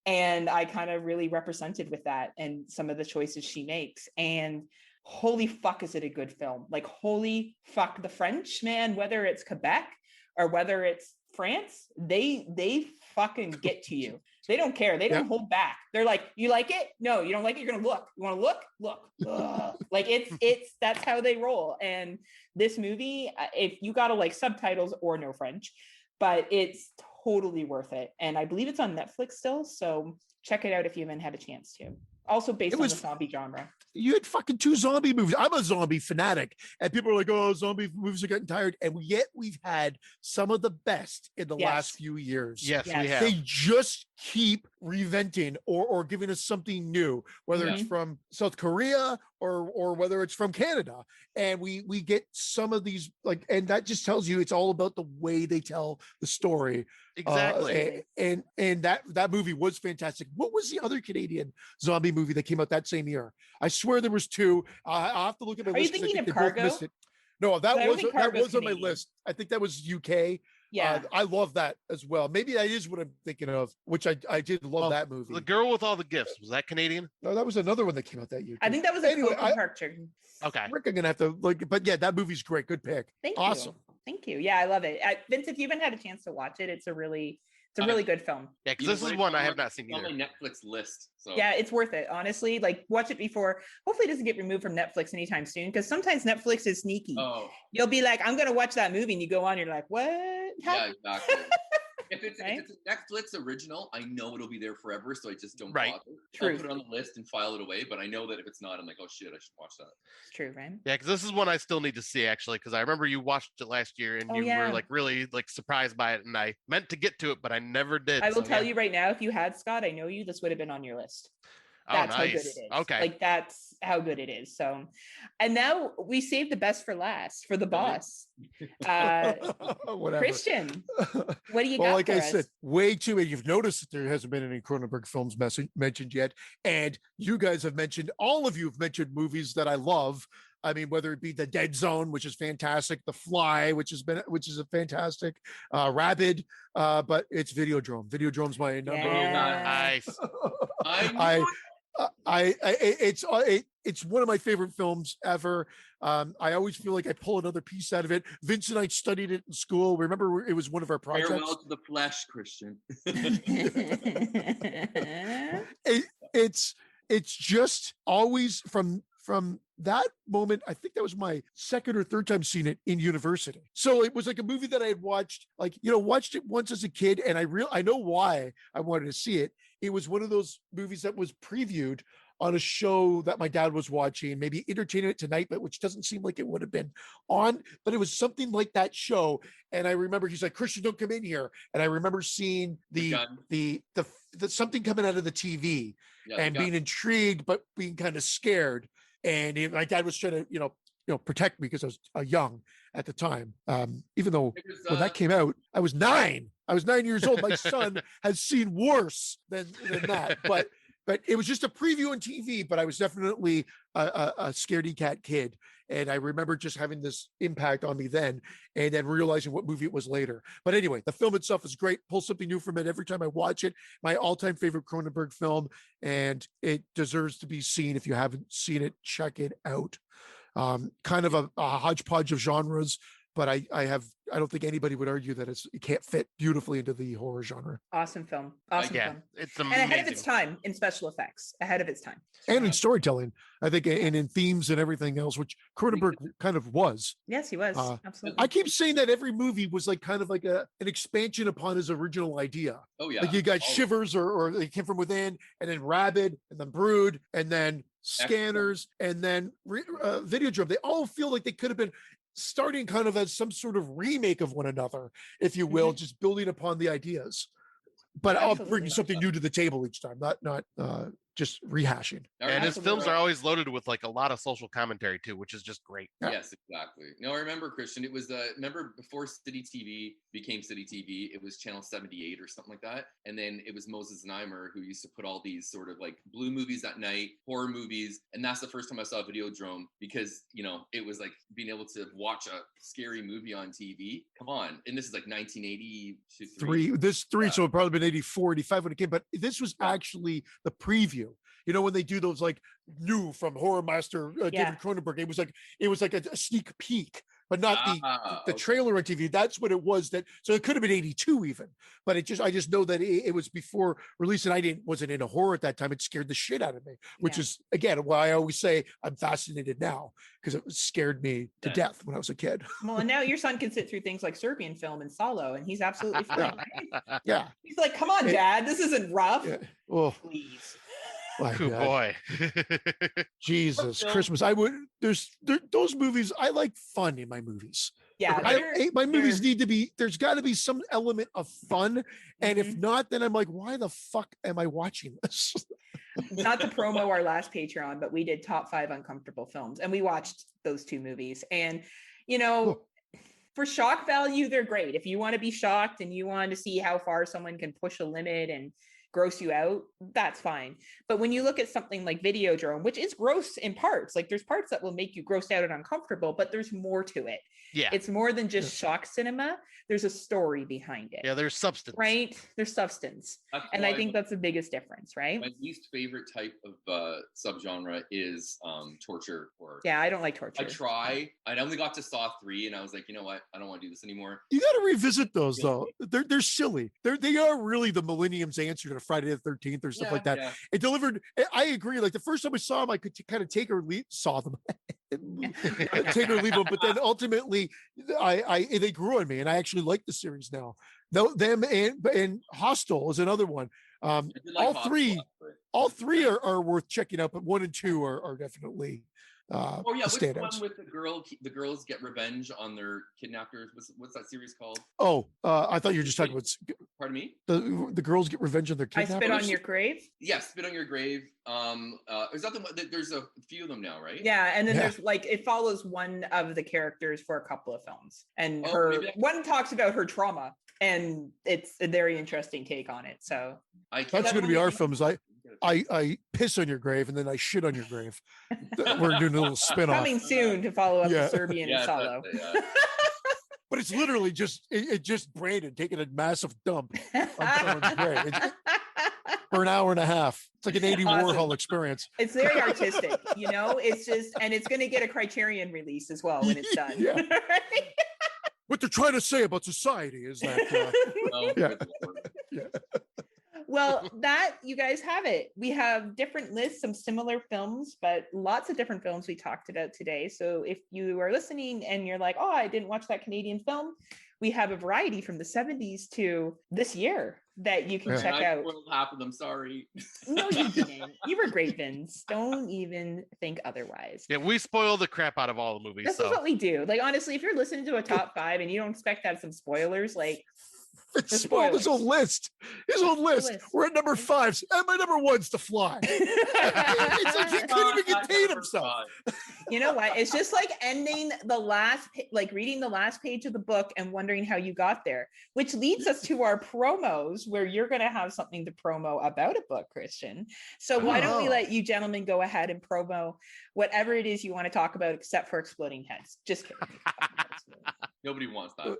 And I kind of really represented with that and some of the choices she makes. And holy fuck, is it a good film? Like, holy fuck, the French, man, whether it's Quebec or whether it's France, they fucking get to you. They don't care. They don't hold back. They're like, you like it? No, you don't like it. You're gonna look. You want to look? Look. Like it's that's how they roll. And this movie, if you gotta like subtitles or no French, but it's totally worth it. And I believe it's on Netflix still. So check it out if you haven't had a chance to. Also based on the zombie genre. You had fucking 2 zombie movies. I'm a zombie fanatic, and people are like, "Oh, zombie movies are getting tired." And yet we've had some of the best in the last few years. Yes, we have. They just keep reinventing or giving us something new, whether it's from South Korea or whether it's from Canada. And we get some of these and that just tells you it's all about the way they tell the story. Exactly. And that movie was fantastic. What was the other Canadian zombie movie that came out that same year? I swear there was 2. I'll have to look at my list. Are you thinking of Cargo? No, that was on my Canadian. list. I think that was UK. Yeah. I love that as well. Maybe that is what I'm thinking of, which I did love that movie. The Girl with All the Gifts, was that Canadian? No, that was another one that came out that year. I think that was a Park Chicken. Okay. Rick, I'm gonna have to but yeah, that movie's great. Good pick. Awesome. Thank you. Yeah, I love it. Vince, if you haven't had a chance to watch it, it's a really good film. Yeah, because this is one I have not seen either. On my Netflix list. So yeah, it's worth it. Honestly, like watch it before. Hopefully, it doesn't get removed from Netflix anytime soon. Because sometimes Netflix is sneaky. Oh. You'll be like, I'm gonna watch that movie, and you go on, you're like, what? Yeah, exactly. If it's a Netflix original, I know it'll be there forever, so I just don't bother. True. I'll put it on the list and file it away, but I know that if it's not, I'm like, oh shit, I should watch that. It's true, right? Yeah, because this is one I still need to see actually, because I remember you watched it last year and you were like really like surprised by it, and I meant to get to it, but I never did. I will tell you right now, if you had Scott, I know you, this would have been on your list. That's how good it is. Okay. Like that's how good it is. So, and now we saved the best for last for the boss. Christian, what do you got? Well, like for I us? said, way too many. You've noticed that there hasn't been any Cronenberg films mentioned yet. And you guys have mentioned, all of you have mentioned movies that I love. I mean, whether it be The Dead Zone, which is fantastic, The Fly, which is a fantastic, Rabid, but it's Videodrome. Videodrome's my number one. Nice. It's one of my favorite films ever. I always feel like I pull another piece out of it. Vince and I studied it in school. Remember, it was one of our projects. Farewell to the flesh, Christian. It's just always from that moment. I think that was my second or third time seeing it in university. So it was like a movie that I had watched it once as a kid, and I know why I wanted to see it. It was one of those movies that was previewed on a show that my dad was watching, maybe Entertainment Tonight, but which doesn't seem like it would have been on, but it was something like that show. And I remember he's like, Christian, don't come in here. And I remember seeing the something coming out of the TV and being intrigued, but being kind of scared. And my dad was trying to, protect me because I was young at the time. Even though when that came out, I was 9. I was 9 years old. My son has seen worse than that. But it was just a preview on TV. But I was definitely a scaredy cat kid. And I remember just having this impact on me then, and then realizing what movie it was later. But anyway, the film itself is great. Pull something new from it every time I watch it. My all-time favorite Cronenberg film, and it deserves to be seen. If you haven't seen it, check it out. Kind of a hodgepodge of genres, but I don't think anybody would argue that it can't fit beautifully into the horror genre. Awesome film. It's amazing. And ahead of its time in special effects. Ahead of its time. And in storytelling, I think, and in themes and everything else, which Cronenberg kind of was. Yes, he was. Absolutely. I keep saying that every movie was like kind of like an expansion upon his original idea. Oh yeah. Like you got Shivers or They Came From Within, and then Rabid, and then Brood, and then Scanners, and then Videodrome. They all feel like they could have been starting kind of as some sort of remake of one another, if you will, just building upon the ideas. But I'll bring something new to the table each time, not just rehashing. And his films are always loaded with like a lot of social commentary too, which is just great. Yes, exactly. No, I remember, Christian, it was remember before City TV became City TV, it was Channel 78 or something like that. And then it was Moses Neimer who used to put all these sort of like blue movies at night, horror movies. And that's the first time I saw Videodrome, because, it was like being able to watch a scary movie on TV. Come on. And this is like 1983. So it probably been 84, 85 when it came, but this was actually the preview. preview. You know, when they do those like new from Horror Master David Cronenberg, it was like a sneak peek, but not the trailer on TV. That's what it was. So it could have been 82 even, but I just know that it was before release, and I wasn't into horror at that time. It scared the shit out of me, which is again why I always say I'm fascinated now, because it scared me to death when I was a kid. Well, and now your son can sit through things like Serbian film and Solo, and he's absolutely fine, right? Yeah. He's like, come on, Dad, this isn't rough. Yeah. Oh, please. Good boy. Jesus, Christmas. Those movies, I like fun in my movies. Yeah. My movies need to be, there's got to be some element of fun. And if not, then I'm like, why the fuck am I watching this? Not to promo our last Patreon, but we did top 5 uncomfortable films, and we watched those 2 movies. And, you know, for shock value, they're great. If you want to be shocked and you want to see how far someone can push a limit and gross you out, that's fine. But when you look at something like Videodrome, which is gross in parts, like there's parts that will make you grossed out and uncomfortable, but there's more to it. Yeah. It's more than just shock cinema. There's a story behind it. Yeah, there's substance. Right? There's substance. And I think that's the biggest difference, right? My least favorite type of subgenre is torture horror. Yeah, I don't like torture. I only got to Saw 3 and I was like, you know what? I don't want to do this anymore. You got to revisit those though. They're silly. They are really the millennium's answer to Friday the 13th or stuff like that. Yeah. It delivered. I agree. Like the first time I saw them, I could kind of take or leave. Saw them, take or leave them. But then ultimately, they grew on me, and I actually like the series now. Them and Hostel is another one. All three are worth checking out, but 1 and 2 are definitely. Which one with the girls get revenge on their kidnappers? What's that series called? I thought you were just talking about. Pardon me. The girls get revenge on their kidnappers. I Spit on Your Grave. Yeah, Spit on Your Grave. There's a few of them now, right? Yeah, and then there's like it follows one of the characters for a couple of films, and one talks about her trauma, and it's a very interesting take on it. So that's going to be our films. I piss on your grave and then I shit on your grave. We're doing a little spin-off. Coming soon to follow up the Serbian and Solo. But it's literally just Brandon taking a massive dump on someone's grave. For an hour and a half. It's like an Andy Warhol experience. It's very artistic, you know? It's just, and it's going to get a Criterion release as well when it's done. Yeah. What they're trying to say about society is that Well, that you guys have it. We have different lists, some similar films, but lots of different films we talked about today. So if you are listening and you're like, oh, I didn't watch that Canadian film, we have a variety from the 70s to this year that you can check out. I spoiled half of them, sorry. No, you didn't. You were great, Vince. Don't even think otherwise. Yeah, we spoil the crap out of all the movies. This is what we do. Like, honestly, if you're listening to a top 5 and you don't expect to have some spoilers, like, it's spoiled his whole list. We're at number 5. And my number 1's The Fly. It's like he couldn't even contain himself. You know what? It's just like ending the last, like reading the last page of the book and wondering how you got there, which leads us to our promos, where you're going to have something to promo about a book, Christian. So why don't we let you gentlemen go ahead and promo whatever it is you want to talk about, except for exploding heads. Just kidding. Nobody wants that.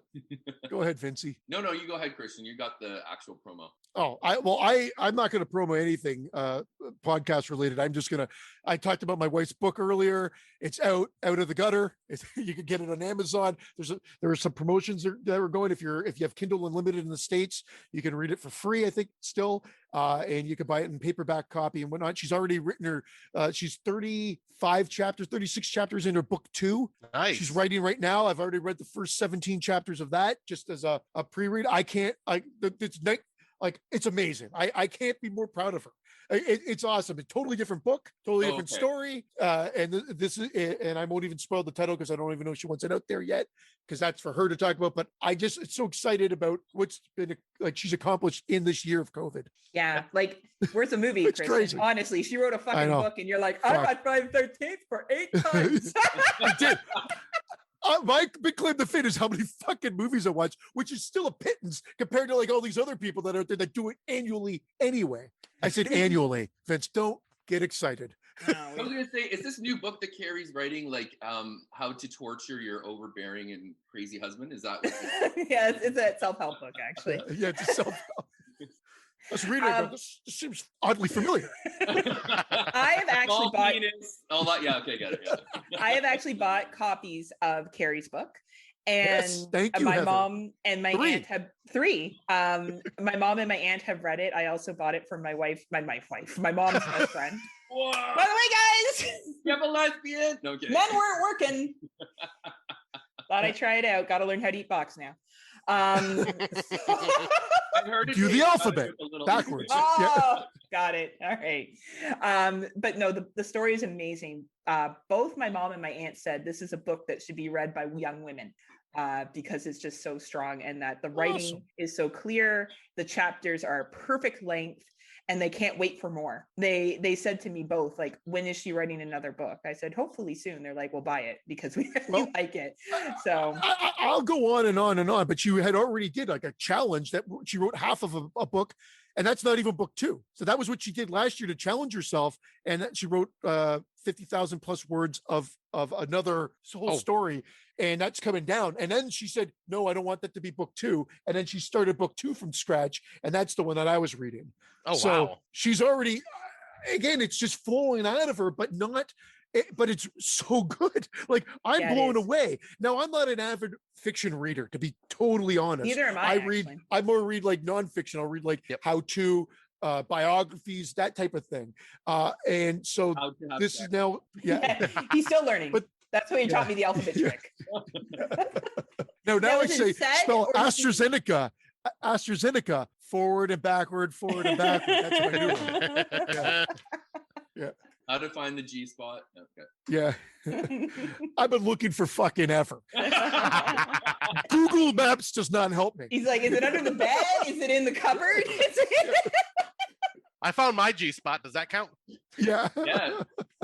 Go ahead, Vincey. No, you go ahead, Christian. You got the actual promo. I'm not going to promo anything podcast related. I talked about my wife's book earlier. It's out of the gutter. You can get it on Amazon. There are some promotions that are going. If you have Kindle Unlimited in the States, you can read it for free, I think, still. And you can buy it in paperback copy and whatnot. She's already written she's 36 chapters in her book 2. Nice. She's writing right now. I've already read the first 17 chapters of that just as a pre-read. It's amazing. I can't be more proud of her. It's awesome. A totally different book, totally different story. And I won't even spoil the title because I don't even know if she wants it out there yet, because that's for her to talk about. But it's so excited about what's been she's accomplished in this year of COVID. Yeah, like where's the movie, Christian? Crazy. Honestly, she wrote a fucking book, and you're like, I'm at Friday the 13th for 8 times. I did. My big claim to fame is how many fucking movies I watch, which is still a pittance compared to like all these other people that are out there that do it annually anyway. I said annually. Vince, don't get excited. No. I was gonna say, is this new book that Keri's writing, like how to torture your overbearing and crazy husband? Is that what yeah, it's a self-help book, actually. Yeah, it's a self-help. I was reading. I go, this seems oddly familiar. I have actually bought. Oh, that, yeah. Okay, got it. Yeah. I have actually bought copies of Keri's book. And yes, thank you, my Heather. mom and my aunt have 3. My mom and my aunt have read it. I also bought it for my wife, my mom's best friend. Whoa. By the way, guys, You have a lesbian? No, okay. men weren't working. Thought I'd try it out. Got to learn how to eat box now. I heard it Do the alphabet backwards. Oh, got it. All right. But no, the story is amazing. Both my mom and my aunt said this is a book that should be read by young women because it's just so strong and that the writing is so clear. The chapters are perfect length and they can't wait for more. They said to me both, like, when is she writing another book? I said, hopefully soon. They're like, we'll buy it because we like it. So I'll go on and on and on, but you had already did like a challenge that she wrote half of a book, and that's not even book 2. So that was what she did last year to challenge herself, and she wrote 50,000 plus words of another whole story, and that's coming down. And then she said, no, I don't want that to be book 2. And then she started book 2 from scratch, and that's the one that I was reading. Oh, so wow. she's already, again, it's just flowing out of her, but not. But it's so good. Like, I'm blown away. Now, I'm not an avid fiction reader, to be totally honest. Neither am I. I more read like nonfiction. I'll read like how-to biographies, that type of thing. And so this is now, he's still learning. But that's why he taught me the alphabet trick. No, now I say spell AstraZeneca, forward and backward, forward and backward. That's what I do. Yeah. How to find the G spot. Okay. Yeah. I've been looking for fucking ever. Google Maps does not help me. He's like, is it under the bed? Is it in the cupboard? I found my G spot. Does that count? Yeah. Yeah.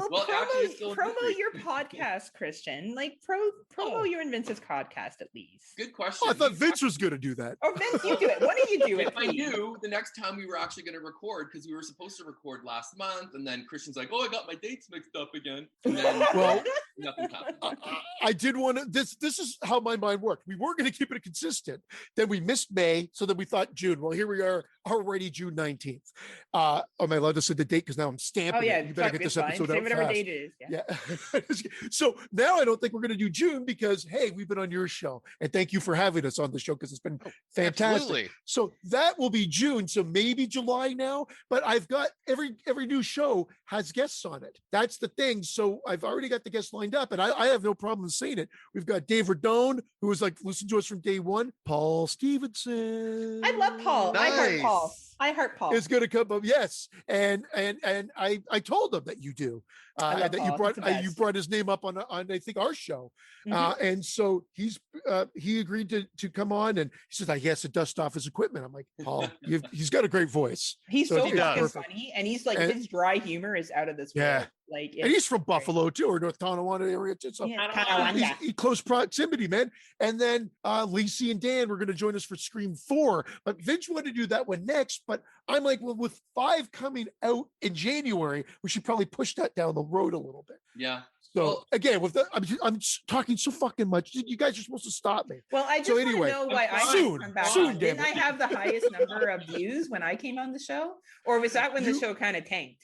Well, promo your podcast, Christian. Like promo your Invincive podcast at least. Good question. Oh, I thought Vince was going to do that. Oh, Vince, you do it. Why don't you do it? If I knew the next time we were actually going to record, because we were supposed to record last month, and then Christian's like, "Oh, I got my dates mixed up again." And then, well, nothing happened. I did want to. This is how my mind worked. We weren't going to keep it consistent. Then we missed May, so then we thought June. Well, here we are already, June 19th. Am I allowed to say the date? Because now I'm stamping. Oh yeah, it. You better get this episode out whatever fast. date it is. Yeah. So now I don't think we're going to do June because, hey, we've been on your show, and thank you for having us on the show because it's been fantastic. Absolutely. So that will be June. So maybe July now, but I've got every new show has guests on it. That's the thing. So I've already got the guests lined up, and I have no problem saying it. We've got Dave Radone, who was like listened to us from day one. Paul Stevenson. I love Paul. Nice. I heart Paul. I heart Paul. It's going to come up, yes, and I told him that you do, and that you brought his name up on I think our show, and so he agreed to come on, and he says he has to dust off his equipment. I'm like, Paul, he's got a great voice. He's so fucking funny, and he's like his dry humor is out of this world. Yeah. Like, and he's from Buffalo too, or North Tonawanda area too. So he's close proximity, man. And then Lacey and Dan were going to join us for Scream 4, but Vince wanted to do that one next. But I'm like, well, with 5 coming out in January, we should probably push that down the road a little bit. Yeah. So again, with I'm talking so fucking much. You guys are supposed to stop me. Well, I just want to know why I soon, come back. soon, didn't I have the highest number of views when I came on the show, or was that when the show kind of tanked?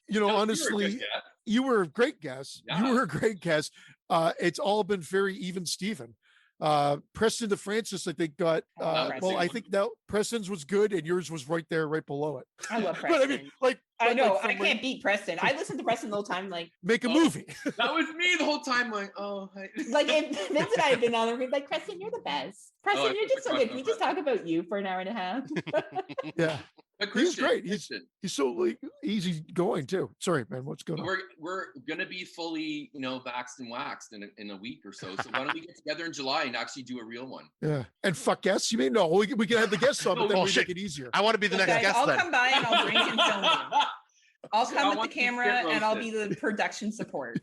You know, honestly, you were a great guest. Yeah. You were a great guest. It's all been very even, Steven. Preston to Francis, I think got well, I think now Preston's was good and yours was right there, right below it. I love Preston. But I mean, I know I can't beat Preston. I listened to Preston the whole time, like make a movie. That was me the whole time, like like if Vince and I had been on there, like Preston, you're the best. Preston, you're just so good. Can we just talk about you for an hour and a half? Yeah. He's great. He's so like easy going too. Sorry, man. What's going on? We're gonna be fully, vaxxed and waxed in a week or so. So why don't we get together in July and actually do a real one? Yeah. And fuck guests. You mean no? We can have the guests on, but then we make it easier. I want to be the next guest. I'll then. come by and I'll drink and film you. I'll come with the camera and I'll be the production support.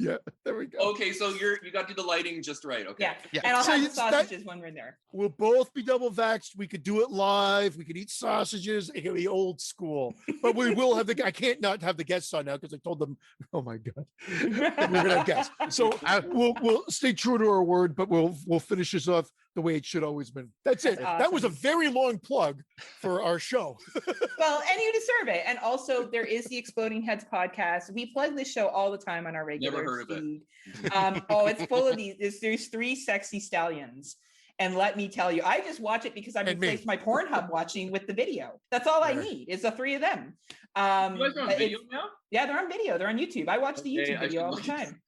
Yeah, there we go. Okay, so you got to do the lighting just right. Okay. Yeah. And I'll So have the it's that- sausages when we're there. We'll both be double vaxxed. We could do it live. We could eat sausages. It could be old school, but we will have I can't not have the guests on now because I told them, oh my God, we're gonna have guests. So we'll stay true to our word, but we'll finish this off the way it should always been. That's it. Awesome. That was a very long plug for our show. Well, and you deserve it. And also, there is the Exploding Heads podcast. We plug this show all the time on our regular Never heard feed. of it. It's full of these. There's 3 sexy stallions. And let me tell you, I just watch it because I've replaced my Pornhub watching with the video. That's all I need is the 3 of them. You guys are on video now? Yeah, they're on video. They're on YouTube. I watch the YouTube video all the time.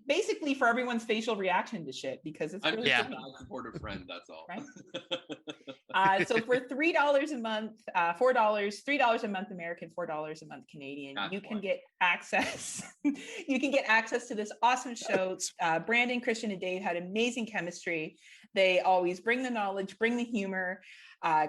Basically for everyone's facial reaction to shit because it's really a supportive friend. That's all. Right? So for $3 a month, $3 a month American, $4 a month Canadian, you can get access. You can get access to this awesome show. Brandon, Christian, and Dave had amazing chemistry. They always bring the knowledge, bring the humor.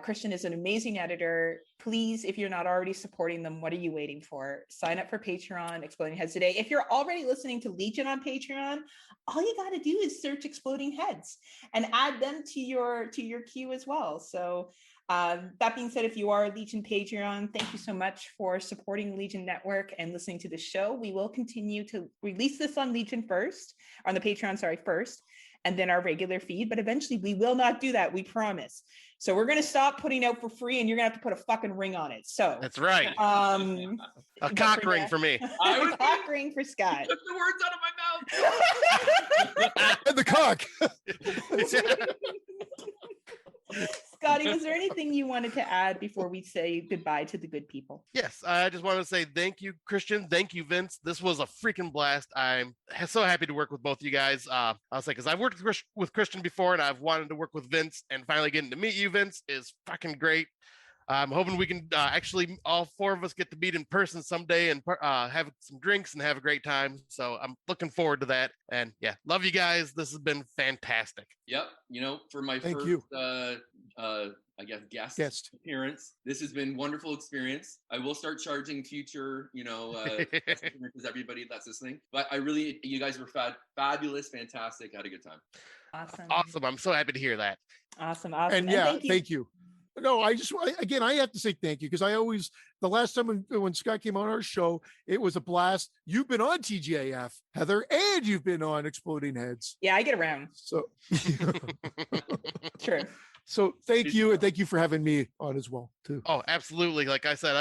Christian is an amazing editor. Please, if you're not already supporting them, what are you waiting for? Sign up for Patreon, Exploding Heads today. If you're already listening to Legion on Patreon, all you got to do is search Exploding Heads and add them to your queue as well. So that being said, if you are a Legion Patreon, thank you so much for supporting Legion Network and listening to the show. We will continue to release this on Legion first, on the Patreon, first, and then our regular feed, but eventually we will not do that, we promise. So we're gonna stop putting out for free and you're gonna have to put a fucking ring on it. So that's right. A cock ring for me. A cock ring for Scott. Took the words out of my mouth. And the cock. Scotty, was there anything you wanted to add before we say goodbye to the good people? Yes, I just want to say thank you, Christian. Thank you, Vince. This was a freaking blast. I'm so happy to work with both of you guys. I'll say, because I've worked with Christian before and I've wanted to work with Vince, and finally getting to meet you, Vince, is fucking great. I'm hoping we can actually all 4 of us get to meet in person someday and have some drinks and have a great time. So I'm looking forward to that. And yeah, love you guys. This has been fantastic. Yep. For my first, I guess, guest appearance, this has been wonderful experience. I will start charging future, because everybody that's listening. But you guys were fabulous, fantastic. I had a good time. Awesome. I'm so happy to hear that. Awesome. And yeah, thank you. No, I have to say thank you because the last time when Scott came on our show, it was a blast. You've been on TGAF, Heather, and you've been on Exploding Heads. Yeah, I get around. So True. So thank you, and thank you for having me on as well too. Oh, absolutely. Like I said,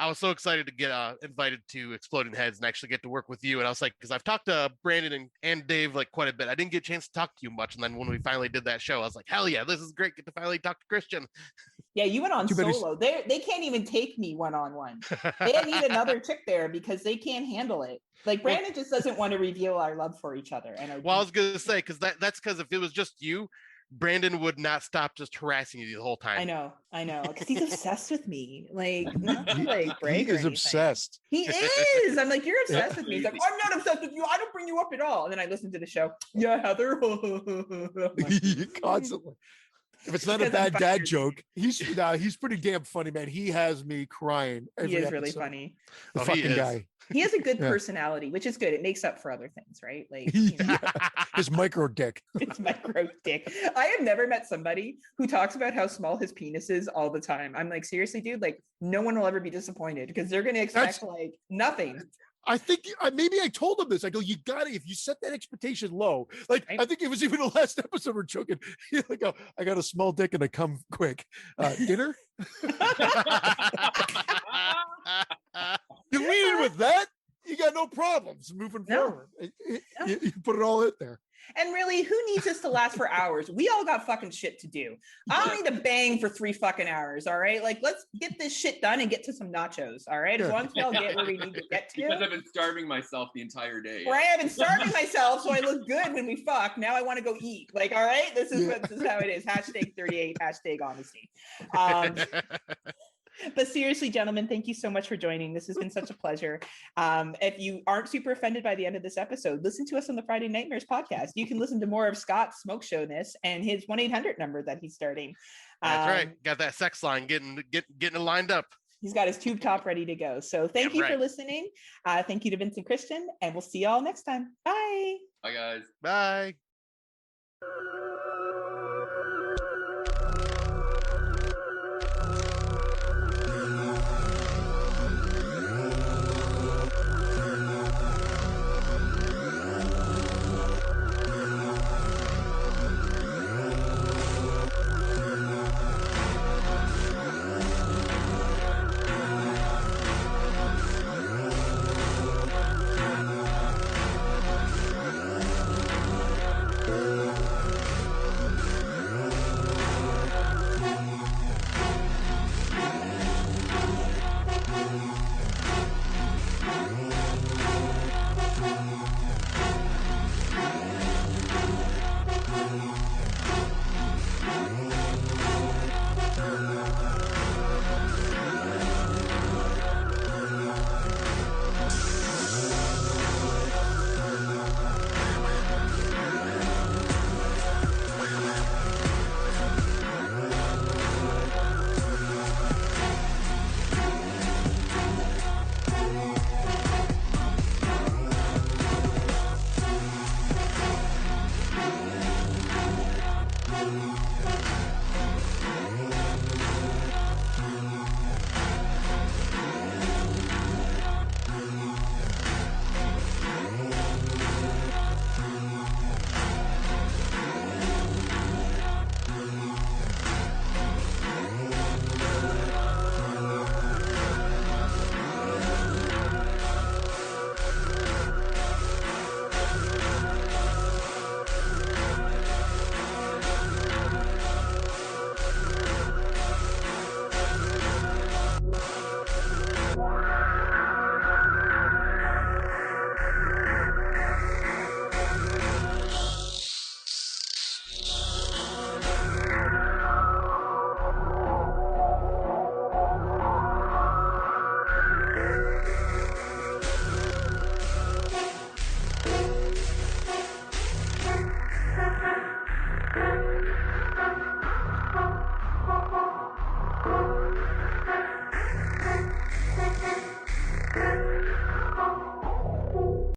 I was so excited to get invited to Exploding Heads and actually get to work with you. And I was like, because I've talked to Brandon and Dave like quite a bit. I didn't get a chance to talk to you much. And then when we finally did that show, I was like, hell yeah, this is great. Get to finally talk to Christian. Yeah, you went on solo. They can't even take me one-on-one. They need another chick there because they can't handle it. Like Brandon just doesn't want to reveal our love for each other. And I was going to say, because that's because if it was just you, Brandon would not stop just harassing you the whole time. I know, because he's obsessed with me. Like, not to, like brag he is obsessed. He is. I'm like, you're obsessed with me. He's like, I'm not obsessed with you. I don't bring you up at all. And then I listen to the show. Yeah, Heather. Constantly. If it's not a bad dad joke, he's pretty damn funny, man. He has me crying. He is really funny. The fucking guy. He has a good personality, which is good. It makes up for other things, right? Like his micro dick. His micro dick. I have never met somebody who talks about how small his penis is all the time. I'm like, seriously, dude, like no one will ever be disappointed because they're gonna expect like nothing. I think maybe I told him this. I go, you got it. If you set that expectation low, like I think it was even the last episode we're joking. Like, oh, I got a small dick and I come quick. Dinner? You lead in with that, you got no problems moving forward. You put it all in there. And really, who needs this to last for hours? We all got fucking shit to do. I don't need to bang for 3 fucking hours, all right? Like, let's get this shit done and get to some nachos, all right? As long as we all get where we need to get to. Because I've been starving myself the entire day. Right, I've been starving myself so I look good when we fuck. Now I want to go eat. Like, all right? This is how it is. Hashtag 38, hashtag honesty. But seriously, gentlemen, thank you so much for joining. This has been such a pleasure. If you aren't super offended by the end of this episode, listen to us on the Friday Nightmares podcast. You can listen to more of Scott's smoke showness and his 1-800 number that he's starting. That's right. Got that sex line getting it lined up. He's got his tube top ready to go. So thank you for listening. Thank you to Vince and Christian, and we'll see y'all next time. Bye. Bye, guys. Bye.